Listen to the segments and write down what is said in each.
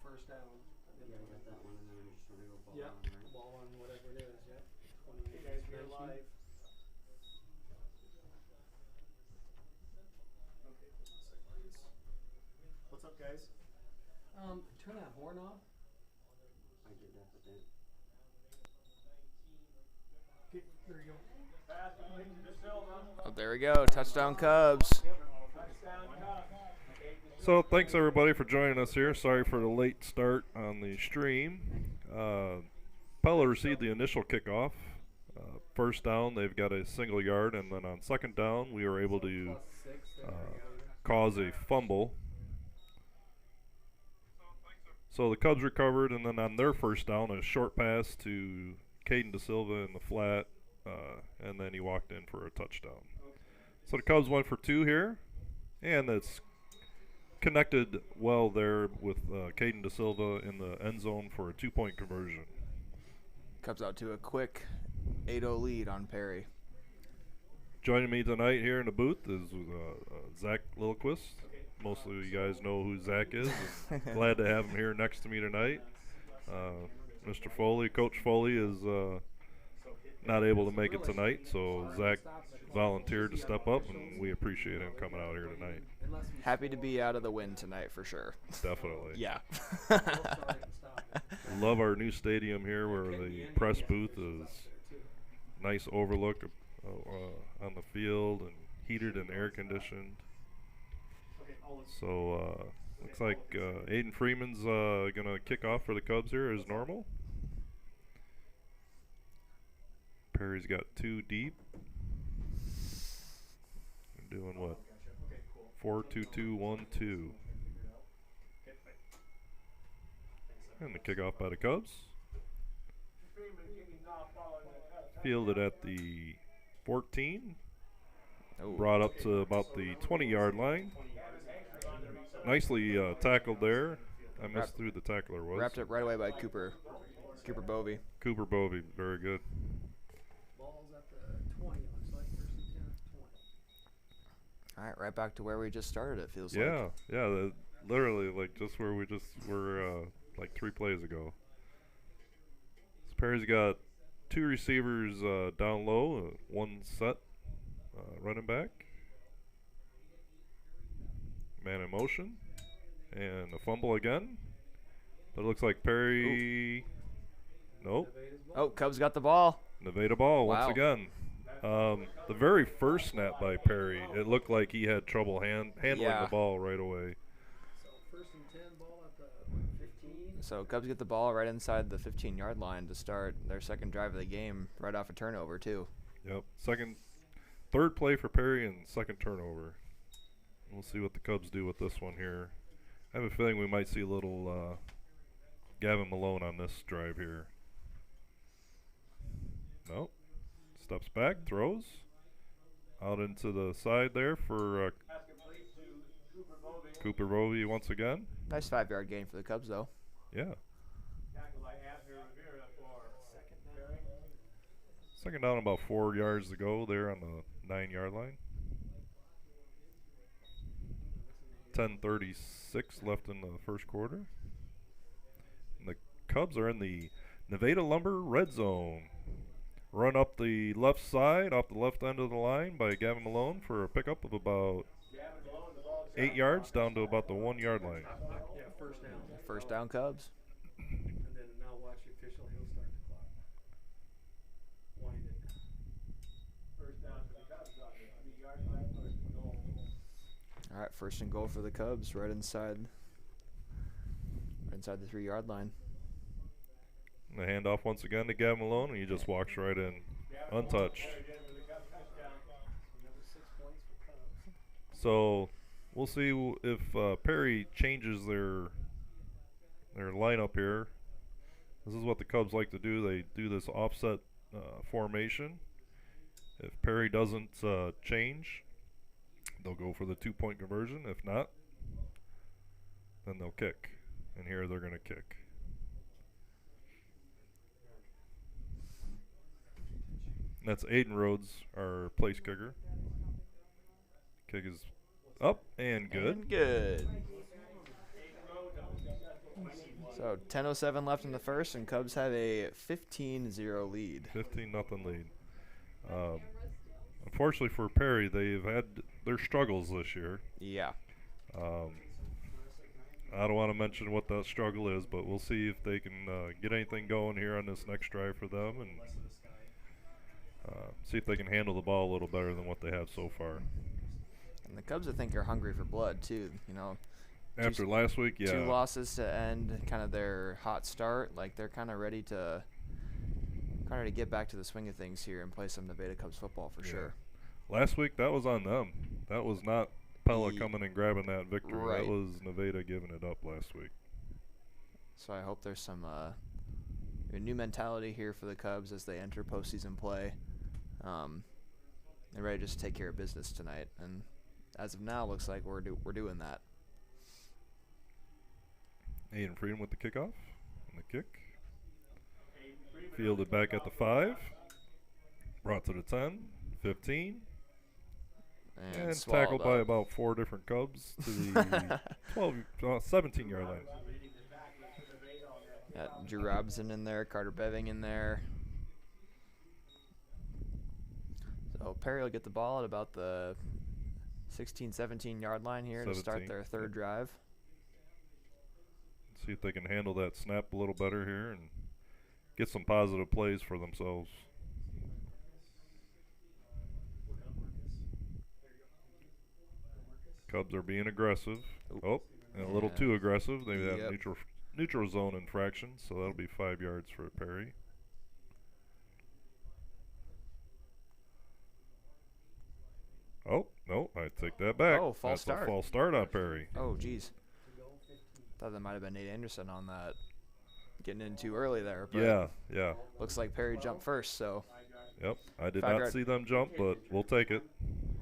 first down. Yeah, I got that one, and then we just want to go ball Yep, on, right? ball on whatever it is, yep. 20, Hey guys, we are 19. live. Okay, hold on a second, please. What's up, guys? Turn that horn off. I did that, but then Okay, there you go. Pass complete to De Silva. Oh, there we go. Touchdown Cubs. Touchdown Cubs. So thanks everybody for joining us here. Sorry for the late start on the stream. Pella received the initial kickoff. First down, they've got a single yard, and then on second down, we were able to cause a fumble. So the Cubs recovered, and then on their first down, a short pass to Caden De Silva in the flat, and then he walked in for a touchdown. So the Cubs went for two here, and it's connected well there with Caden De Silva in the end zone for a 2-point conversion. Cubs out to a quick 8-0 lead on Perry. Joining me tonight here in the booth is Zach Lilquist. Most of you guys know who Zach is. Glad to have him here next to me tonight. Mr. Foley, Coach Foley, is not able to make it tonight, so Zach volunteered to step up, and we appreciate him coming out here tonight. Happy to be out of the win tonight for sure. Definitely. Yeah. Love our new stadium here where the press booth is nice overlook on the field and heated and air conditioned. So looks like Aiden Freeman's gonna kick off for the Cubs here as normal. Perry's got two deep. They're doing what? 4-2-2-1-2. And the kickoff by the Cubs. Fielded at the 14. Ooh. Brought up to about the 20-yard line. Nicely tackled there. I missed who the tackler was. Wrapped up right away by Cooper Bovey. Cooper Bovey, very good. Ball's at the 20, looks like. First and 10, 20. All right, right back to where we just started, it feels Yeah, like. yeah, literally like just where we just were like 3 plays ago. So Perry's got two receivers down low, one set running back. Man in motion. And a fumble again. But it looks like Perry... Nope. Oh, Cubs got the ball. Nevada ball Wow. once again. The very first snap by Perry, it looked like he had trouble handling Yeah. the ball right away. So first and 10, ball at the 15. So Cubs get the ball right inside the 15-yard line to start their second drive of the game, right off a turnover too. Yep. Third play for Perry and second turnover. We'll see what the Cubs do with this one here. I have a feeling we might see a little Gavin Malone on this drive here. Nope. Steps back, throws. Out into the side there for Cooper Bovey once again. Nice 5-yard gain for the Cubs, though. Yeah. Second down, about 4 yards to go there on the 9-yard line. 10:36 left in the first quarter. And the Cubs are in the Nevada Lumber red zone. Run up the left side, off the left end of the line by Gavin Malone for a pickup of about 8 yards down to about the 1-yard line. Yeah, first down. First down, Cubs. And then now watch the official. He'll start the clock. Wind it. First down to the Cubs on the 3-yard line. First and goal. All right, first and goal for the Cubs, right inside the 3-yard line. And the handoff once again to Gavin Malone, and he just walks right in, untouched. Another 6 points for Cubs. So we'll see if Perry changes their lineup here. This is what the Cubs like to do. They do this offset formation. If Perry doesn't change, they'll go for the 2-point conversion. If not, then they'll kick. And here they're going to kick. That's Aiden Rhodes, our place kicker. Kick is up and good. And good. So 10:07 left in the first, and Cubs have a 15-0 lead. 15-0 lead. Unfortunately for Perry, they've had their struggles this year. Yeah. I don't want to mention what that struggle is, but we'll see if they can get anything going here on this next drive for them, and see if they can handle the ball a little better than what they have so far. And the Cubs, I think, are hungry for blood too. You know, After last week, yeah. 2 losses to end kind of their hot start. Like, they're kind of ready to get back to the swing of things here and play some Nevada Cubs football for sure. Last week, that was on them. That was not Pella coming and grabbing that victory. Right. That was Nevada giving it up last week. So I hope there's some a new mentality here for the Cubs as they enter postseason play. They're ready to just take care of business tonight, and as of now, looks like we're doing that. Aiden Freedom with the kickoff and the kick. Fielded back at the 5. Brought to the 10, 15. And tackled by about 4 different Cubs to the 17-yard line. Got Drew Robinson in there, Carter Beving in there. So Perry will get the ball at about the 16, 17-yard line here to start their third drive. See if they can handle that snap a little better here and get some positive plays for themselves. Cubs are being aggressive. Oh, and a little too aggressive. They have neutral zone infraction, so that'll be 5 yards for Perry. Oh, no, I take that back. Oh, false start. A false start on Perry. Oh, geez. Thought that might have been Nate Anderson on that. Getting in too early there. But Yeah. looks like Perry jumped first, so. Yep, I did not see them jump, but we'll take it.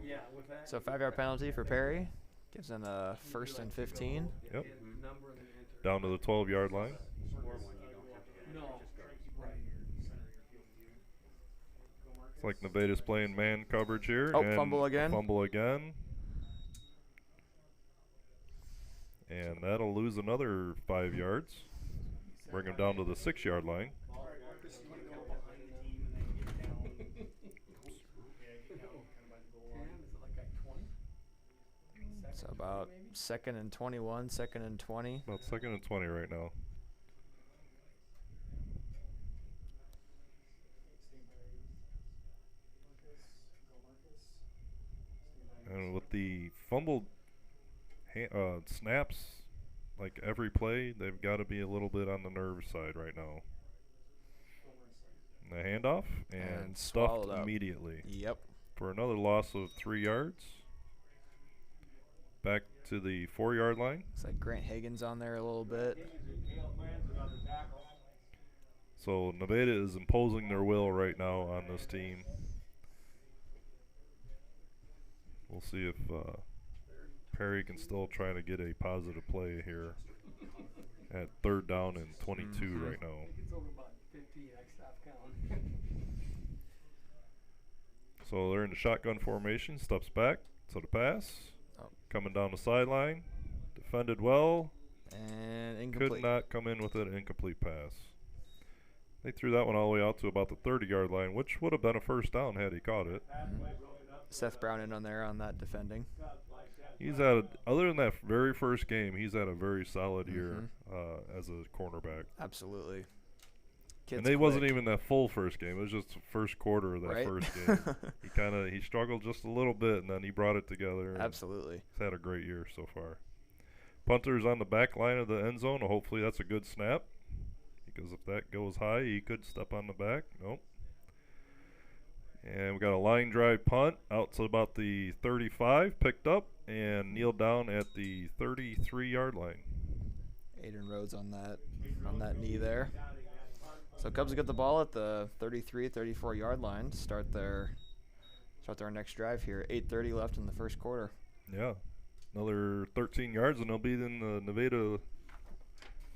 Yeah, with that. So 5-yard penalty for Perry. Gives them a 1st and 15. Yep. Number and enter. Down to the 12-yard line. No. Right. It's like Nevada's playing man coverage here. Oh, and fumble again. Fumble again. And that'll lose another 5 yards. Bring him down to the 6-yard line. So about 2nd and 21, 2nd and 20. About 2nd and 20 right now. And with the fumbled snaps, like every play, they've got to be a little bit on the nerve side right now. And the handoff and stuffed immediately. Yep. For another loss of 3 yards. Back to the 4-yard line. Looks like Grant Hagen's on there a little bit. So Nevada is imposing their will right now on this team. We'll see if Perry can still try to get a positive play here at 3rd down and 22 right now. It's over about 50. I stopped counting. So they're in the shotgun formation. Steps back to the pass. Oh. Coming down the sideline. Defended well. And incomplete. Could not come in with an incomplete pass. They threw that one all the way out to about the 30-yard line, which would have been a 1st down had he caught it. Seth Brown in on there on that defending. He's other than that very first game, he's had a very solid year as a cornerback. Absolutely. And they wasn't even that full first game. It was just the first quarter of that first game. He struggled just a little bit, and then he brought it together. Absolutely. He's had a great year so far. Punter's on the back line of the end zone. Hopefully that's a good snap, because if that goes high, he could step on the back. Nope. And we got a line drive punt out to about the 35, picked up, and kneeled down at the 33-yard line. Aiden Rhodes on that knee there. So Cubs get the ball at the 33, 34-yard line to start their next drive here. 8:30 left in the first quarter. Yeah. Another 13 yards, and they'll be in the Nevada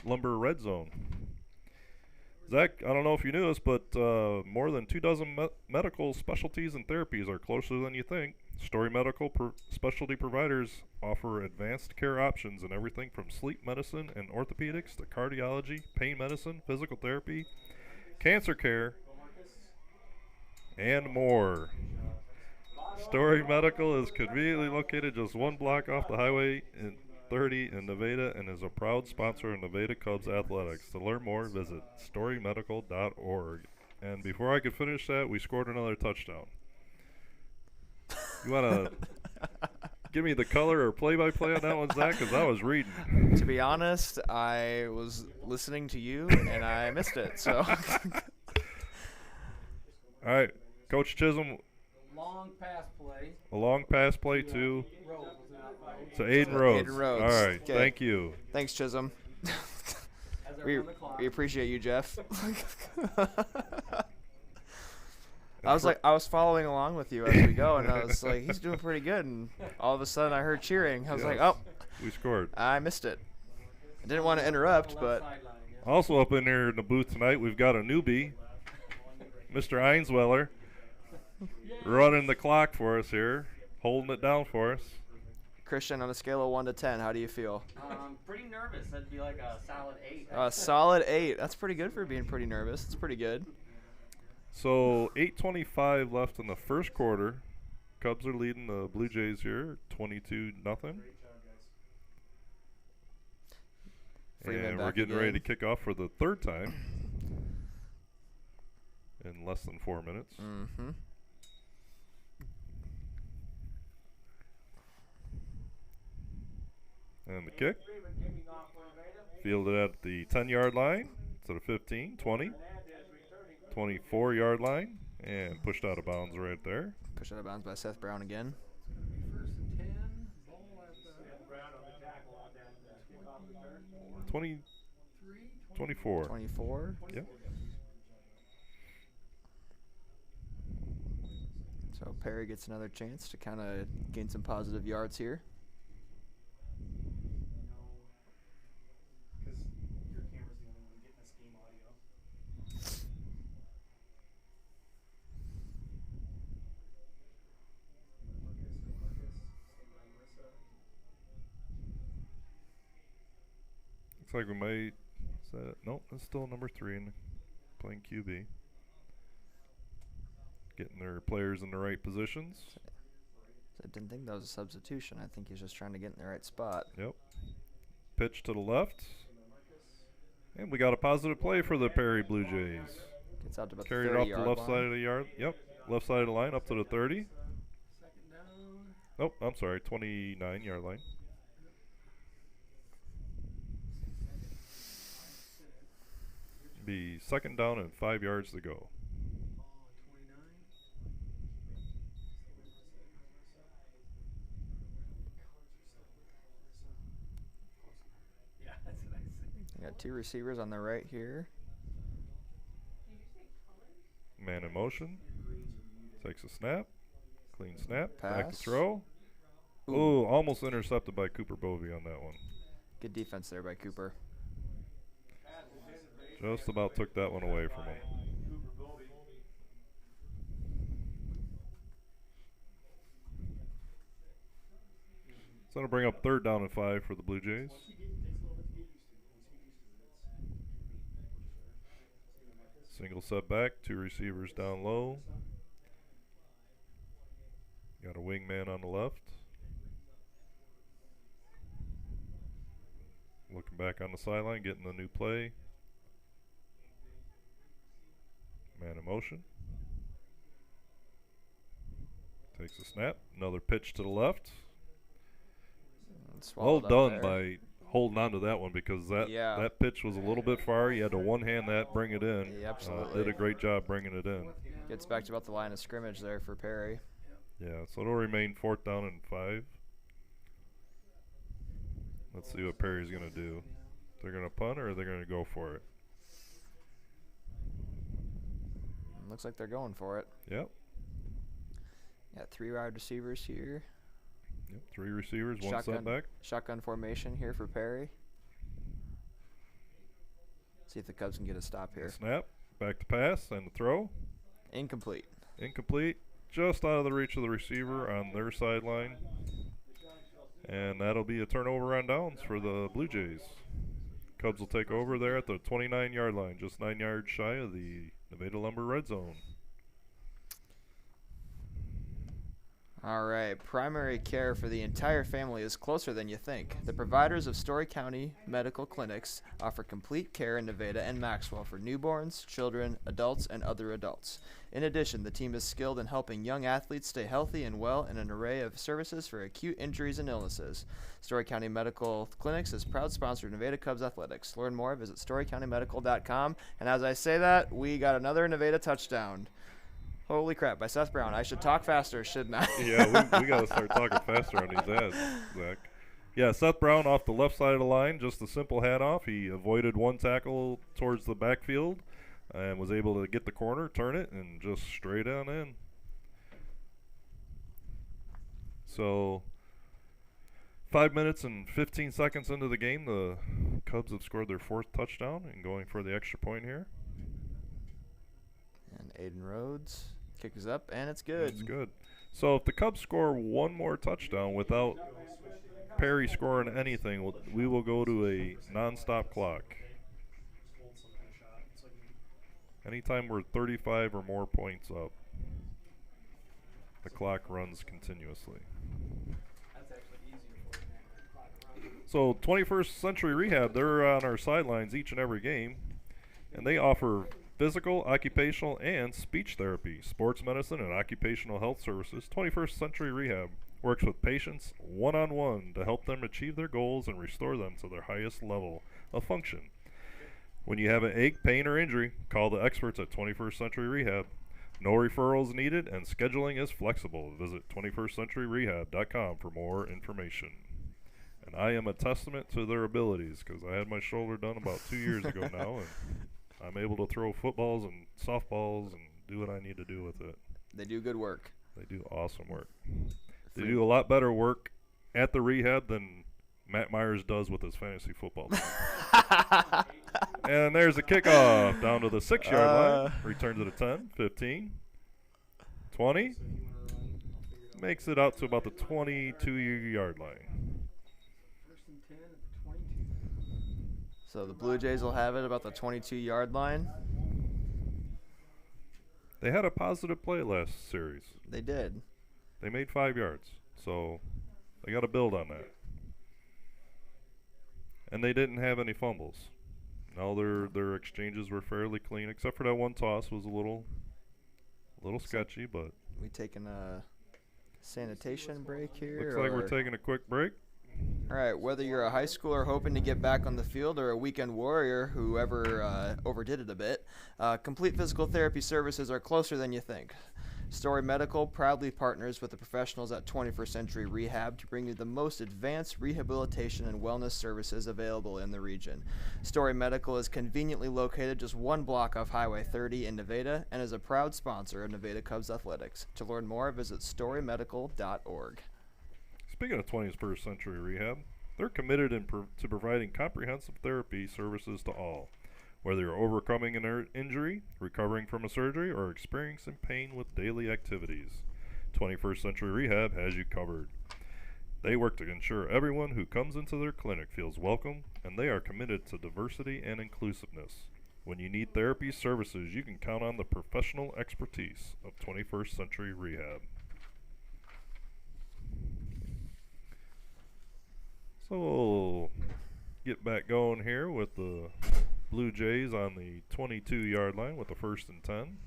Lumber red zone. Zach, I don't know if you knew this, but more than 24 medical specialties and therapies are closer than you think. Story Medical specialty providers offer advanced care options in everything from sleep medicine and orthopedics to cardiology, pain medicine, physical therapy, cancer care, and more. Story Medical is conveniently located just one block off the Highway 30 in Nevada and is a proud sponsor of Nevada Cubs Athletics. To learn more, visit storymedical.org. And before I could finish that, we scored another touchdown. You want to give me the color or play-by-play on that one, Zach? Because I was reading. To be honest, I was listening to you and I missed it. So. All right, Coach Chisholm. Long pass play. A long pass play to Rhodes was not by Aiden Rhodes. Aiden Rhodes. All right, Okay. thank you. Thanks, Chisholm. as they're we on the clock. we appreciate you, Jeff. I was following along with you as we go, and I was like, he's doing pretty good. And all of a sudden, I heard cheering. I was like, Yes. oh, We scored. I missed it. I didn't want to interrupt, but Sideline, yeah. Also up in there in the booth tonight, we've got a newbie, Mr. Einsweller, running the clock for us here, holding it down for us. Christian, on a scale of 1 to 10, how do you feel? Pretty nervous. That'd be like a solid 8. A solid 8. That's pretty good for being pretty nervous. It's pretty good. So 8:25 left in the first quarter. Cubs are leading the Blue Jays here, 22-0. Freeman And we're back getting ready to again. kick off for the third time in less than 4 minutes. Mm-hmm. And the kick, Freeman kicking off for Nevada. fielded at the 10-yard line to the 15, 20, Hernandez returning. 24-yard line, and pushed out of bounds right there. Pushed out of bounds by Seth Brown again. First and 10. Ball at the And Brown on the tackle on that kickoff return. 20, 3. 24. 24. Yep. So Perry gets another chance to kind of gain some positive yards here. Because your camera's the only one getting this game audio. Looks like we might. Is that it? Nope, that's still number 3 and playing QB. Getting their players in the right positions. I didn't think that was a substitution. I think he's just trying to get in the right spot. Yep. Pitch to the left. And we got a positive play for the Perry Blue Jays. Gets out to about Carried the off 30-yard the left line. side of the yard. Yep. Left side of the line up to the 30. Second down. Nope, I'm sorry, 29-yard line. Be second down and 5 yards to go. Ball at 29. Yeah, that's what I said. We got 2 receivers on the right here. Man in motion. Takes a snap. Clean snap. Back to Pass. throw. Ooh. Ooh, almost intercepted by Cooper Bovey on that one. Good defense there by Cooper. Just about took that one away from him. Cooper Bovey. It's going to bring up third down and 5 for the Blue Jays. Single setback, 2 receivers down low. Got a wingman on the left. Looking back on the sideline, getting the new play. Man in motion. Takes a snap. Another pitch to the left. Well Swallowed up done there. by holding on to that one because that pitch was a little bit far. You had to one-hand that, bring it in. Yeah, absolutely. Did a great job bringing it in. Gets back to about the line of scrimmage there for Perry. Yeah, so it'll remain 4th down and 5. Let's see what Perry's going to do. They're going to punt or they're going to go for it? Looks like they're going for it. Yep. Got 3 wide receivers here. Yep. 3 receivers, 1 Shotgun. setback. Shotgun formation here for Perry. See if the Cubs can get a stop here. Snap, back to pass, and the throw. Incomplete. Incomplete, just out of the reach of the receiver on their sideline. And that'll be a turnover on downs for the Blue Jays. Cubs will take over there at the 29-yard line, just 9 yards shy of the Nevada Lumber red zone. All right, primary care for the entire family is closer than you think. The providers of Story County Medical Clinics offer complete care in Nevada and Maxwell for newborns, children, adults, and other adults. In addition, the team is skilled in helping young athletes stay healthy and well in an array of services for acute injuries and illnesses. Story County Medical Clinics is proud sponsor of Nevada Cubs Athletics. To learn more, visit storycountymedical.com. And as I say that, we got another Nevada touchdown. Holy crap, by Seth Brown. I should talk faster, shouldn't I? Yeah, we got to start talking faster on these ads, Zach. Yeah, Seth Brown off the left side of the line, just a simple handoff. He avoided one tackle towards the backfield and was able to get the corner, turn it, and just straight on in. So 5 minutes and 15 seconds into the game, the Cubs have scored their 4th touchdown and going for the extra point here. And Aiden Rhodes kick is up, and it's good. It's good. So if the Cubs score one more touchdown without Perry scoring anything, we will go to a non-stop clock. Anytime we're 35 or more points up, the clock runs continuously. So 21st Century Rehab, they're on our sidelines each and every game, and they offer physical, occupational, and speech therapy, sports medicine, and occupational health services. 21st Century Rehab works with patients one-on-one to help them achieve their goals and restore them to their highest level of function. When you have an ache, pain, or injury, call the experts at 21st Century Rehab. No referrals needed, and scheduling is flexible. Visit 21stcenturyrehab.com for more information. And I am a testament to their abilities because I had my shoulder done about 2 years ago now, and I'm able to throw footballs and softballs and do what I need to do with it. They do good work. They do awesome work. They do a lot better work at the rehab than Matt Myers does with his fantasy football team. And there's a kickoff down to the 6-yard line. Return to the 10, 15, 20. Makes it out to about the 22-yard line. First and 10 at the 22. So the Blue Jays will have it about the 22-yard line. They had a positive play last series. They did. They made 5 yards, so they got to build on that. And they didn't have any fumbles. No, their exchanges were fairly clean, except for that one toss was a little sketchy, but We taking a sanitation break here? looks like we're taking a quick break. All right, whether you're a high schooler hoping to get back on the field or a weekend warrior who ever overdid it a bit, complete physical therapy services are closer than you think. Story Medical proudly partners with the professionals at 21st Century Rehab to bring you the most advanced rehabilitation and wellness services available in the region. Story Medical is conveniently located just 1 block off Highway 30 in Nevada and is a proud sponsor of Nevada Cubs Athletics. To learn more, visit storymedical.org. Speaking of 21st Century Rehab, they're committed to providing comprehensive therapy services to all. Whether you're overcoming an injury, recovering from a surgery, or experiencing pain with daily activities, 21st Century Rehab has you covered. They work to ensure everyone who comes into their clinic feels welcome, and they are committed to diversity and inclusiveness. When you need therapy services, you can count on the professional expertise of 21st Century Rehab. So we'll get back going here with the Blue Jays on the 22-yard line with the 1st and 10.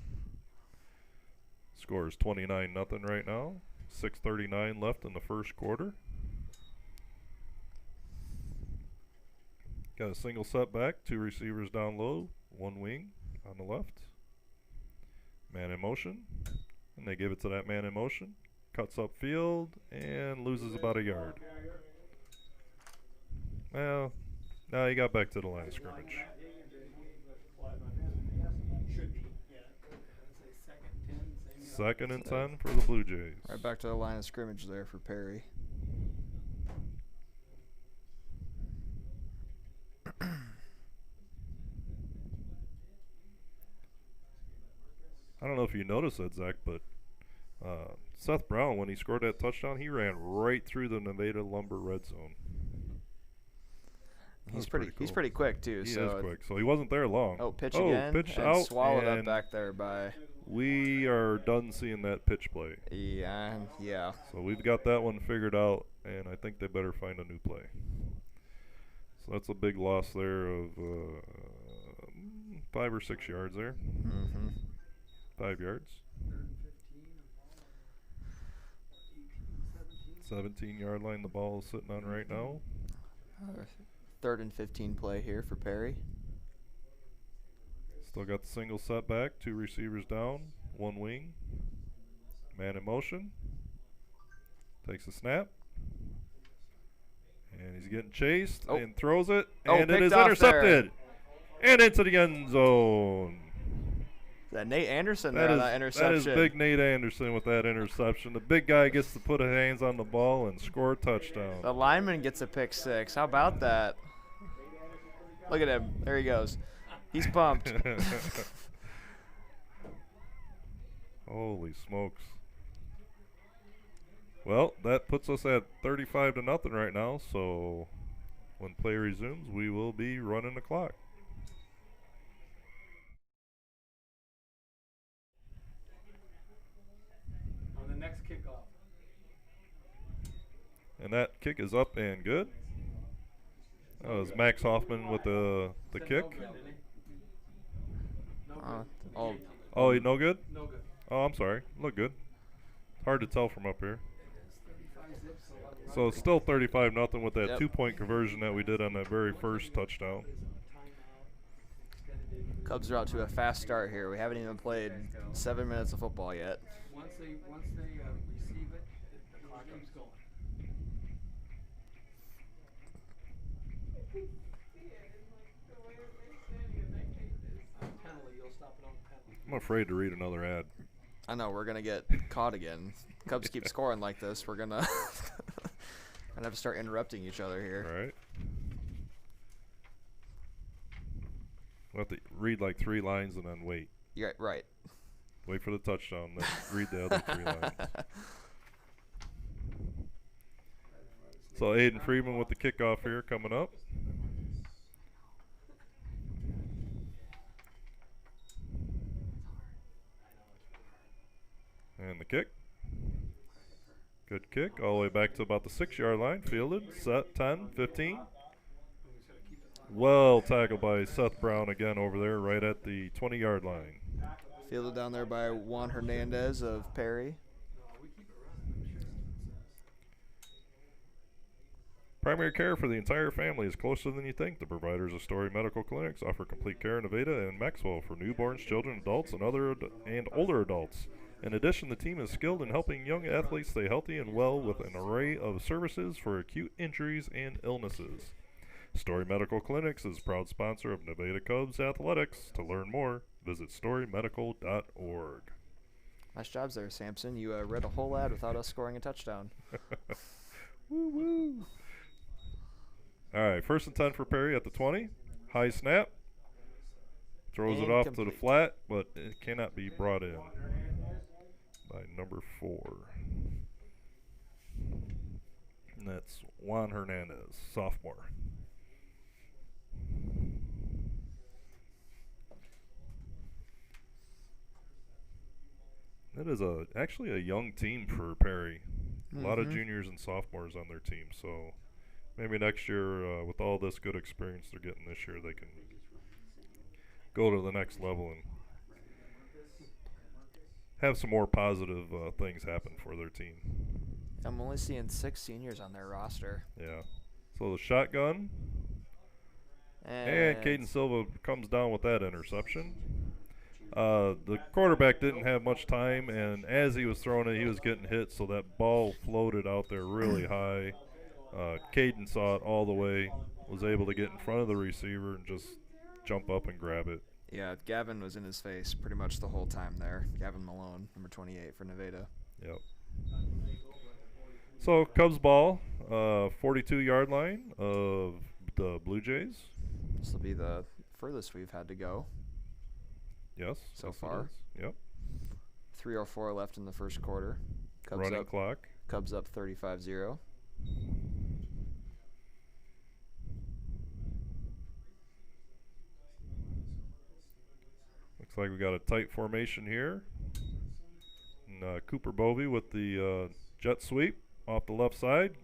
Score is 29-0 right now. 6:39 left in the first quarter. Got a single setback, 2 receivers down low, 1 wing on the left. Man in motion, and they give it to that man in motion. Cuts upfield and loses about a yard. Well, now he got back to the line of scrimmage. Second and 10 for the Blue Jays. Right back to the line of scrimmage there for Perry. I don't know if you noticed that, Zach, but Seth Brown, when he scored that touchdown, he ran right through the Nevada Lumber red zone. That He's was pretty. He's cool. pretty quick too. He so is quick, so he wasn't there long. Oh, pitch again. Pitch and out, swallowed up and back there by. we are done seeing that pitch play. Yeah. Yeah. So we've got that one figured out, and I think they better find a new play. So that's a big loss there of 5 or 6 yards there. Mm-hmm. 5 yards. 17-yard line the ball is sitting on right now. 3rd and 15 play here for Perry. Still got the single setback, 2 receivers down, 1 wing. Man in motion. Takes a snap. And he's getting chased and throws it. Oh, And it is picked off intercepted. And into the end zone. That Nate Anderson That there on is, that interception. that is big Nate Anderson with that interception. The big guy gets to put his hands on the ball and score a touchdown. The lineman gets a pick 6. How about that? Look at him. There he goes. He's pumped. Holy smokes. Well, that puts us at 35-0 right now, so when play resumes, we will be running the clock. On the next kickoff. And that kick is up and good. That was Max Hoffman with the Said kick. No good, didn't he? No good. Oh, Oh, he no good? No good. Oh, I'm sorry. Look good. Hard to tell from up here. It's 35 zips, so let 'em So run. it's still 35-0 with that Yep. 2-point conversion that we did on that very first touchdown. Cubs are out to a fast start here. We haven't even played 7 minutes of football yet. Once they receive it, the clock keeps going. Penalty, you'll stop it on penalty. I'm afraid to read another ad. I know we're gonna get caught again. Cubs keep scoring like this. We're gonna gonna have to start interrupting each other All here. right. We'll have to read like 3 lines and then wait. Yeah, right. Wait for the touchdown, then read the other 3 lines. So Aiden Freeman with the kickoff here coming up. And the kick. Good kick. All the way back to about the 6-yard line. Fielded. Set. 10, 15. Well tackled by Seth Brown again over there right at the 20-yard line. Fielded down there by Juan Hernandez of Perry. Primary care for the entire family is closer than you think. The providers of Story Medical Clinics offer complete care in Nevada and Maxwell for newborns, children, adults, and older adults. In addition, the team is skilled in helping young athletes stay healthy and well with an array of services for acute injuries and illnesses. Story Medical Clinics is proud sponsor of Nevada Cubs Athletics. To learn more, visit storymedical.org. Nice jobs there, Samson. You read a whole ad without us scoring a touchdown. Woo woo. All right, 1st and 10 for Perry at the 20. High snap. Throws it off to the Incomplete. flat, but it cannot be brought in by number 4. And that's Juan Hernandez, sophomore. That is actually a young team for Perry. A lot of Mhm. juniors and sophomores on their team, so maybe next year, with all this good experience they're getting this year, they can go to the next level and have some more positive things happen for their team. I'm only seeing 6 seniors on their roster. Yeah. So the shotgun, and Caden Silva comes down with that interception. The quarterback didn't have much time, and as he was throwing it, he was getting hit, so that ball floated out there really high. Caden saw it all the way, was able to get in front of the receiver and just jump up and grab it. Yeah, Gavin was in his face pretty much the whole time there. Gavin Malone, number 28 for Nevada. Yep. So Cubs ball, 42-yard line of the Blue Jays. This will be the furthest we've had to go. Yes. So yes it far. is. Yep. 3:04 left in the first quarter. Running clock. Cubs up 35-0. Looks like we got a tight formation here. And, Cooper Bovey with the jet sweep off the left side.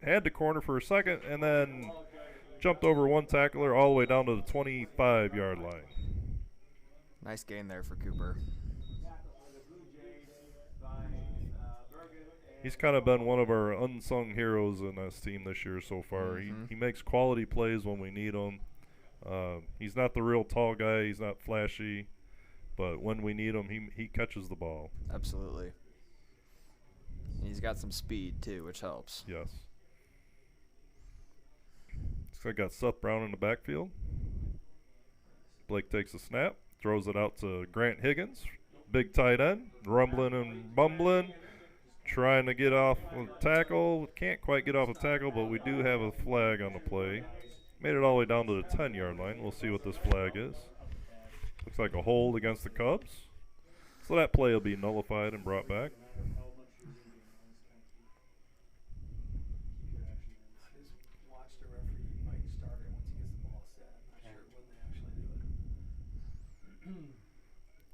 Had the corner for a second and then jumped over one tackler all the way down to the 25-yard line. Nice gain there for Cooper. He's kind of been one of our unsung heroes in this team this year so far. He makes quality plays when we need him. He's not the real tall guy. He's not flashy. But when we need him, he catches the ball. Absolutely. He's got some speed, too, which helps. Yes. So I got Seth Brown in the backfield. Blake takes a snap, throws it out to Grant Higgins. Big tight end, rumbling and bumbling. Trying to get off a tackle. Can't quite get off a tackle, but we do have a flag on the play. Made it all the way down to the 10-yard line. We'll see what this flag is. Looks like a hold against the Cubs. So that play will be nullified and brought back. Watch the referee. He might start it once he gets the ball set. I'm not sure when they actually do it.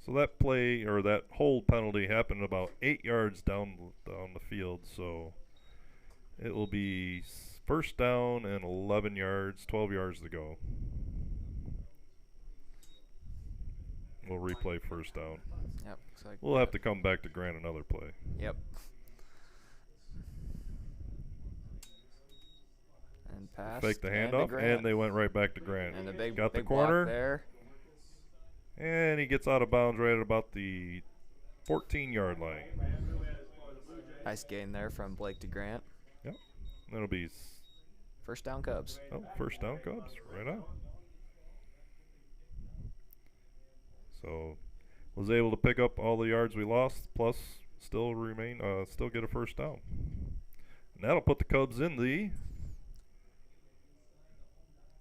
So that play, or that hold penalty, happened about 8 yards down the field. So it will be first down and 11 yards, 12 yards to go. We'll replay first down. Yep. Looks like We'll have to come back to grant another play. Yep. And pass. Fake the and handoff, Grant. and they went right back to Grant. And a big, got big the corner, block there. and he gets out of bounds right at about the 14-yard line. Nice gain there from Blake to Grant. Yep. That'll be First down Cubs. first down Cubs. Right on. So was able to pick up all the yards we lost, plus still get a first down. And that'll put the Cubs in the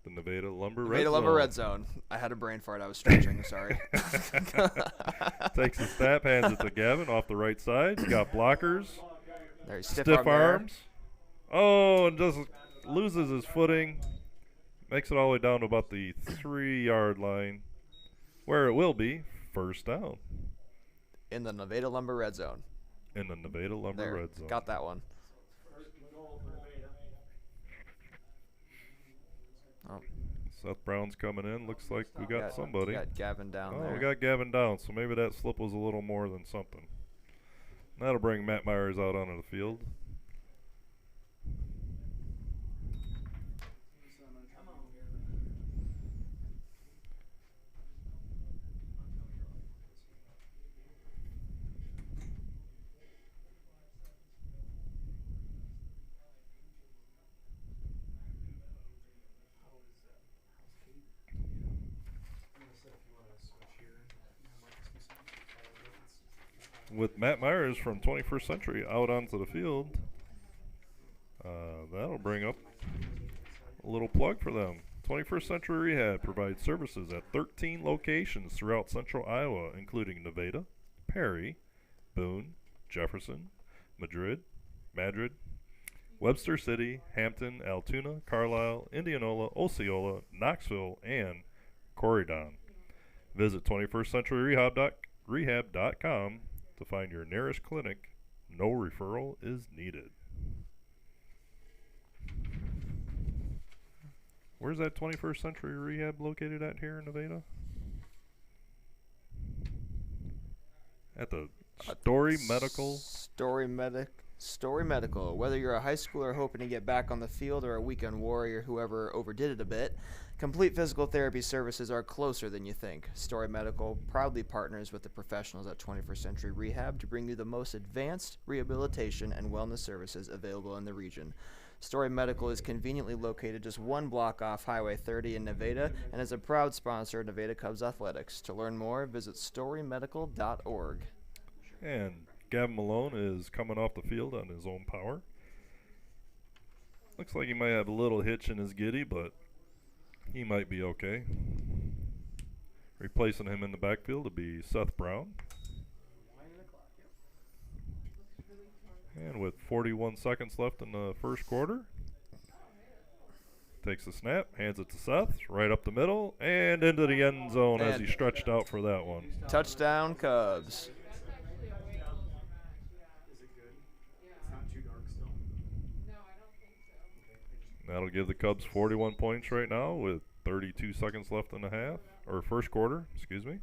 Nevada Lumber Red Zone. Red Zone. I had a brain fart. I was stretching. Sorry. Takes a snap, hands it to Gavin off the right side. He's got blockers. There's Stiff arm there. arms. Oh, and just loses his footing. Makes it all the way down to about the 3-yard line, where it will be first down. In the Nevada Lumber Red Zone. In the Nevada Lumber There. Red Zone. Got that one. Oh, Seth Brown's coming in. Looks like we got somebody. We got Gavin down there. We got Gavin down, so maybe that slip was a little more than something. That'll bring Matt Myers out onto the field. With Matt Myers from 21st Century out onto the field, that'll bring up a little plug for them. 21st Century Rehab provides services at 13 locations throughout central Iowa, including Nevada, Perry, Boone, Jefferson, Madrid, Webster City, Hampton, Altoona, Carlisle, Indianola, Osceola, Knoxville, and Corydon. Visit 21stcenturyrehab.com to find your nearest clinic. No referral is needed. Where's that 21st Century Rehab located at here in Nevada? At the Story Medical. Story Medical. Whether you're a high schooler hoping to get back on the field or a weekend warrior whoever overdid it a bit, complete physical therapy services are closer than you think. Story Medical proudly partners with the professionals at 21st Century Rehab to bring you the most advanced rehabilitation and wellness services available in the region. Story Medical is conveniently located just one block off Highway 30 in Nevada and is a proud sponsor of Nevada Cubs Athletics. To learn more, visit storymedical.org. And Gavin Malone is coming off the field on his own power. Looks like he might have a little hitch in his giddy, but he might be okay. Replacing him in the backfield to be Seth Brown. And with 41 seconds left in the first quarter, takes the snap, hands it to Seth, right up the middle, and into the end zone as And he stretched out for that one. Touchdown, Cubs. Is it good? It's not too dark still. That'll give the Cubs 41 points right now with 32 seconds left in the half, or first quarter, excuse me.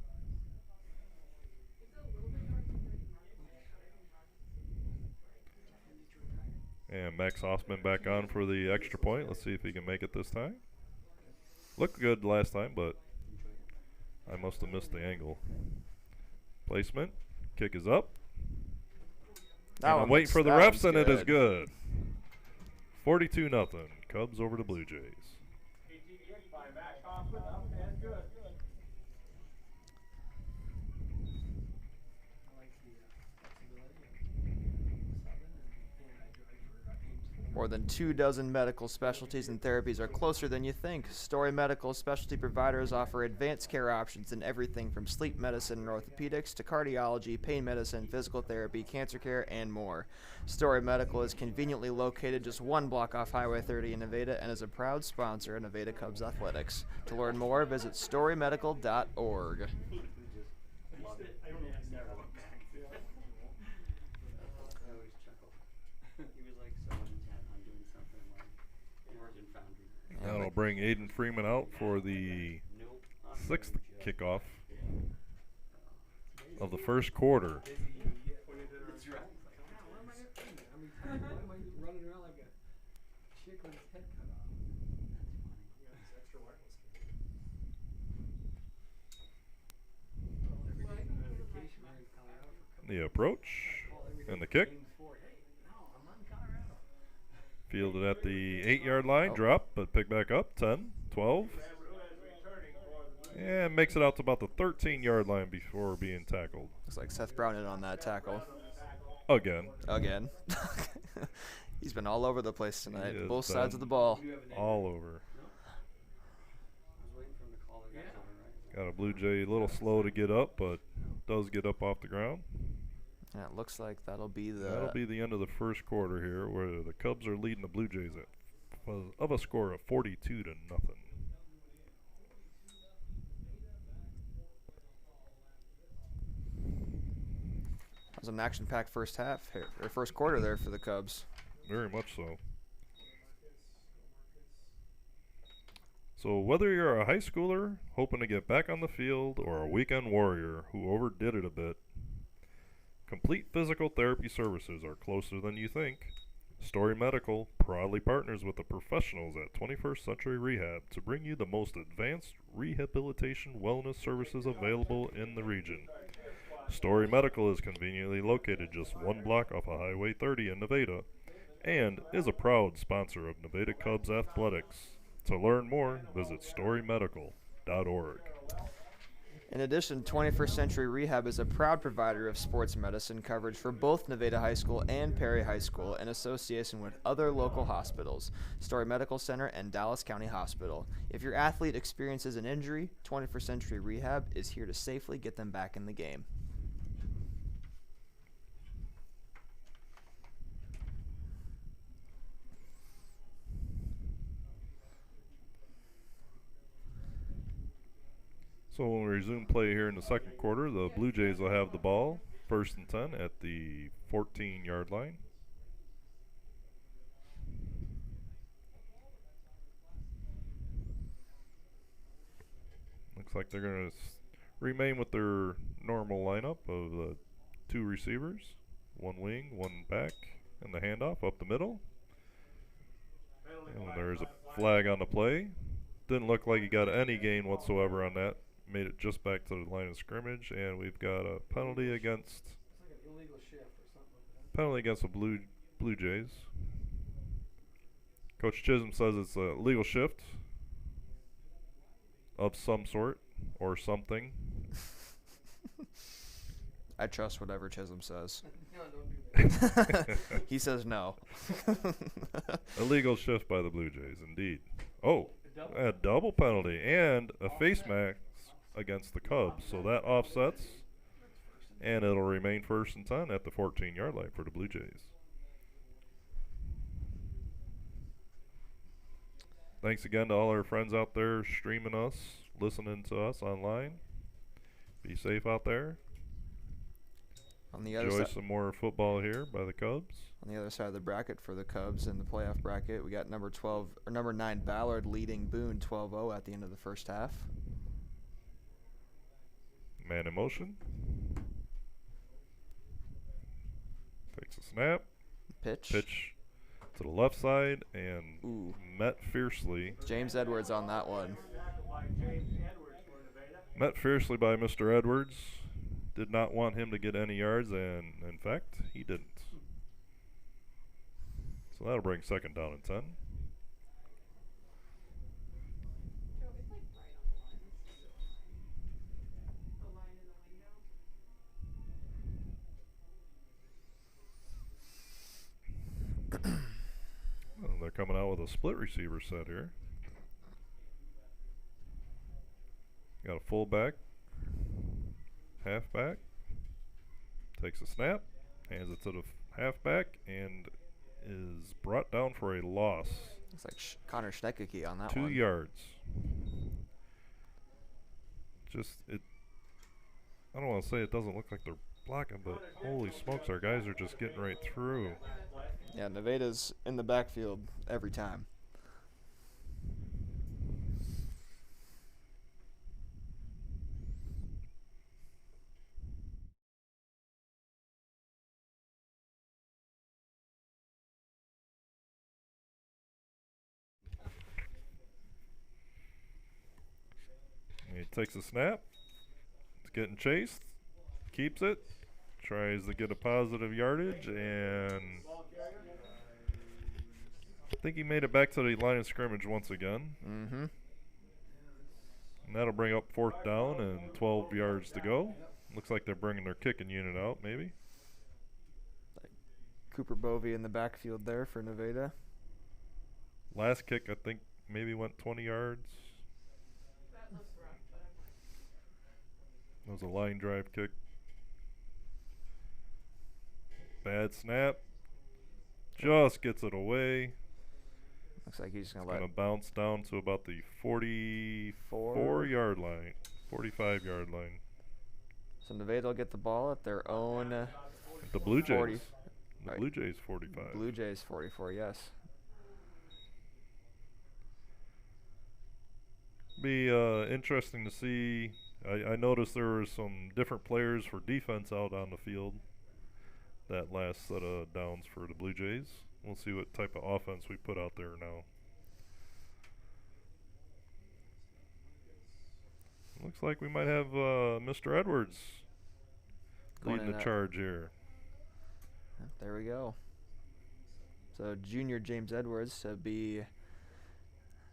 And Max Hoffman back on for the extra point. Let's see if he can make it this time. Looked good last time, but I must have missed the angle. Placement. Kick is up. That And one I'm waiting looks- for the that refs, one's and it is good. good. 42-0. Cubs over the Blue Jays. KTVX by Max Hoffman, up and good. More than 24 medical specialties and therapies are closer than you think. Story Medical specialty providers offer advanced care options in everything from sleep medicine and orthopedics to cardiology, pain medicine, physical therapy, cancer care, and more. Story Medical is conveniently located just one block off Highway 30 in Nevada and is a proud sponsor of Nevada Cubs Athletics. To learn more, visit storymedical.org. I don't know if he's never looked back. I always chuckle. He was like so intent on doing something like he worked in Foundry. That'll bring Aiden Freeman out for the Nope. sixth kickoff of the first quarter. That's right. Why am I running around like a chick with his head cut off? Yeah, it's extra wireless. Every day I'm on vacation, I'm in Colorado for a couple The approach and the kick. games before. Hey, no, I'm on Colorado. Fielded at the 8-yard line, Oh. drop, but pick back up. 10, 12. And makes it out to about the 13-yard line before being tackled. Looks like Seth Brown in on that tackle. Again. Again. He's been all over the place tonight. He has Both sides of been the ball. all over. I was waiting for him to call the guys over, right? Got a Blue Jay a little slow to get up, but does get up off the ground. And it looks like that'll be That'll be the end of the first quarter here, where the Cubs are leading the Blue Jays of a score of 42-0. That was an action-packed first half here, or first quarter there for the Cubs. Very much so. So whether you're a high schooler hoping to get back on the field or a weekend warrior who overdid it a bit, complete physical therapy services are closer than you think. Story Medical proudly partners with the professionals at 21st Century Rehab to bring you the most advanced rehabilitation wellness services available in the region. Story Medical is conveniently located just one block off of Highway 30 in Nevada and is a proud sponsor of Nevada Cubs Athletics. To learn more, visit storymedical.org. In addition, 21st Century Rehab is a proud provider of sports medicine coverage for both Nevada High School and Perry High School in association with other local hospitals, Story Medical Center and Dallas County Hospital. If your athlete experiences an injury, 21st Century Rehab is here to safely get them back in the game. So when we resume play here in the second quarter, the Blue Jays will have the ball, 1st and 10 at the 14-yard line. Looks like they're going to remain with their normal lineup of two receivers, one wing, one back, and the handoff up the middle. And there's a flag on the play. Didn't look like he got any gain whatsoever on that. Made it just back to the line of scrimmage, and we've got a penalty against It's like an illegal shift or something like that. penalty against the Blue Jays. Coach Chisholm says it's a legal shift of some sort or something. I trust whatever Chisholm says. No, don't do that. He says no. A legal shift by the Blue Jays, indeed. Oh, Double. a double penalty and a face mask against the Cubs, so that offsets, and it'll remain 1st and 10 at the 14-yard line for the Blue Jays. Thanks again to all our friends out there streaming us, listening to us online. Be safe out there. On the other Enjoy side, some more football here by the Cubs. on the other side of the bracket for the Cubs in the playoff bracket, we got number 9 Ballard leading Boone 12-0 at the end of the first half. Man in motion. Takes a snap. Pitch. Pitch to the left side and Ooh. met fiercely. James Edwards on that one. By James Edwards for Nevada. Met fiercely by Mr. Edwards. Did not want him to get any yards, and in fact, he didn't. So that'll bring second down and 10. Joe, it's like right on the line. It's so fine. The line in the window. Well, they're coming out with a split receiver set here. Got a fullback, halfback. Takes a snap, hands it to the halfback, and is brought down for a loss. It's like Connor Schneckeke on that 2 one. yards. I don't want to say it doesn't look like they're blocking, but holy smokes, our guys are just getting right through. Yeah, Nevada's in the backfield every time. He takes a snap. It's getting chased. Keeps it. Tries to get a positive yardage, and I think he made it back to the line of scrimmage once again. Mm-hmm. And that'll bring up 4th down and 12 yards to go. Looks like they're bringing their kicking unit out, maybe. Cooper Bovey in the backfield there for Nevada. Last kick, I think, maybe went 20 yards. That looks rough, but I'm That was a line drive kick. Bad snap. Just gets it away. Looks like he's It's gonna going to bounce down to about the 44-yard line, 45-yard line. So Nevada will get the ball at their own The Blue Jays. 40. The Right. Blue Jays 45. Blue Jays 44, yes. Be interesting to see. I noticed there were some different players for defense out on the field that last set of downs for the Blue Jays. We'll see what type of offense we put out there now. Looks like we might have Mr. Edwards Going leading in the at- charge here. There we go. So junior James Edwards to be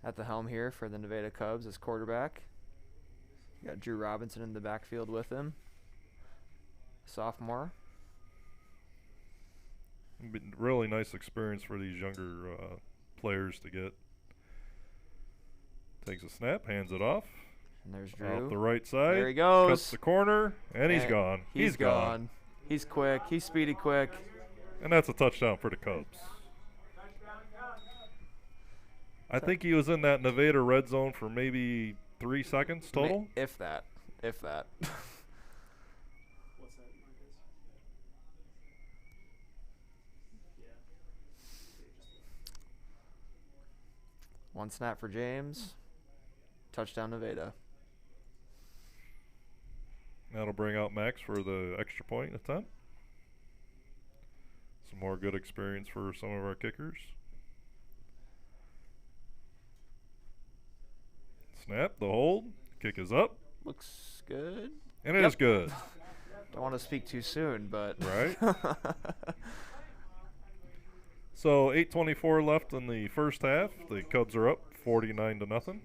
at the helm here for the Nevada Cubs as quarterback. You got Drew Robinson in the backfield with him. Sophomore. Been really nice experience for these younger players to get. Takes a snap, hands it off. And there's Off Drew. the right side. There he goes. Cuts the corner, and he's And gone. He's gone. He's quick. He's speedy quick. And that's a touchdown for the Cubs. I think he was in that Nevada red zone for maybe 3 seconds total. If that. If that. What's that, Marcus? Yeah. One snap for James. Touchdown Nevada. That'll bring out Max for the extra point attempt. Some more good experience for some of our kickers. Snap, the hold. Kick is up. Looks good. And it Yep. is good. Don't want to speak too soon, but Right. So 8:24 left in the first half. The Cubs are up 49-0.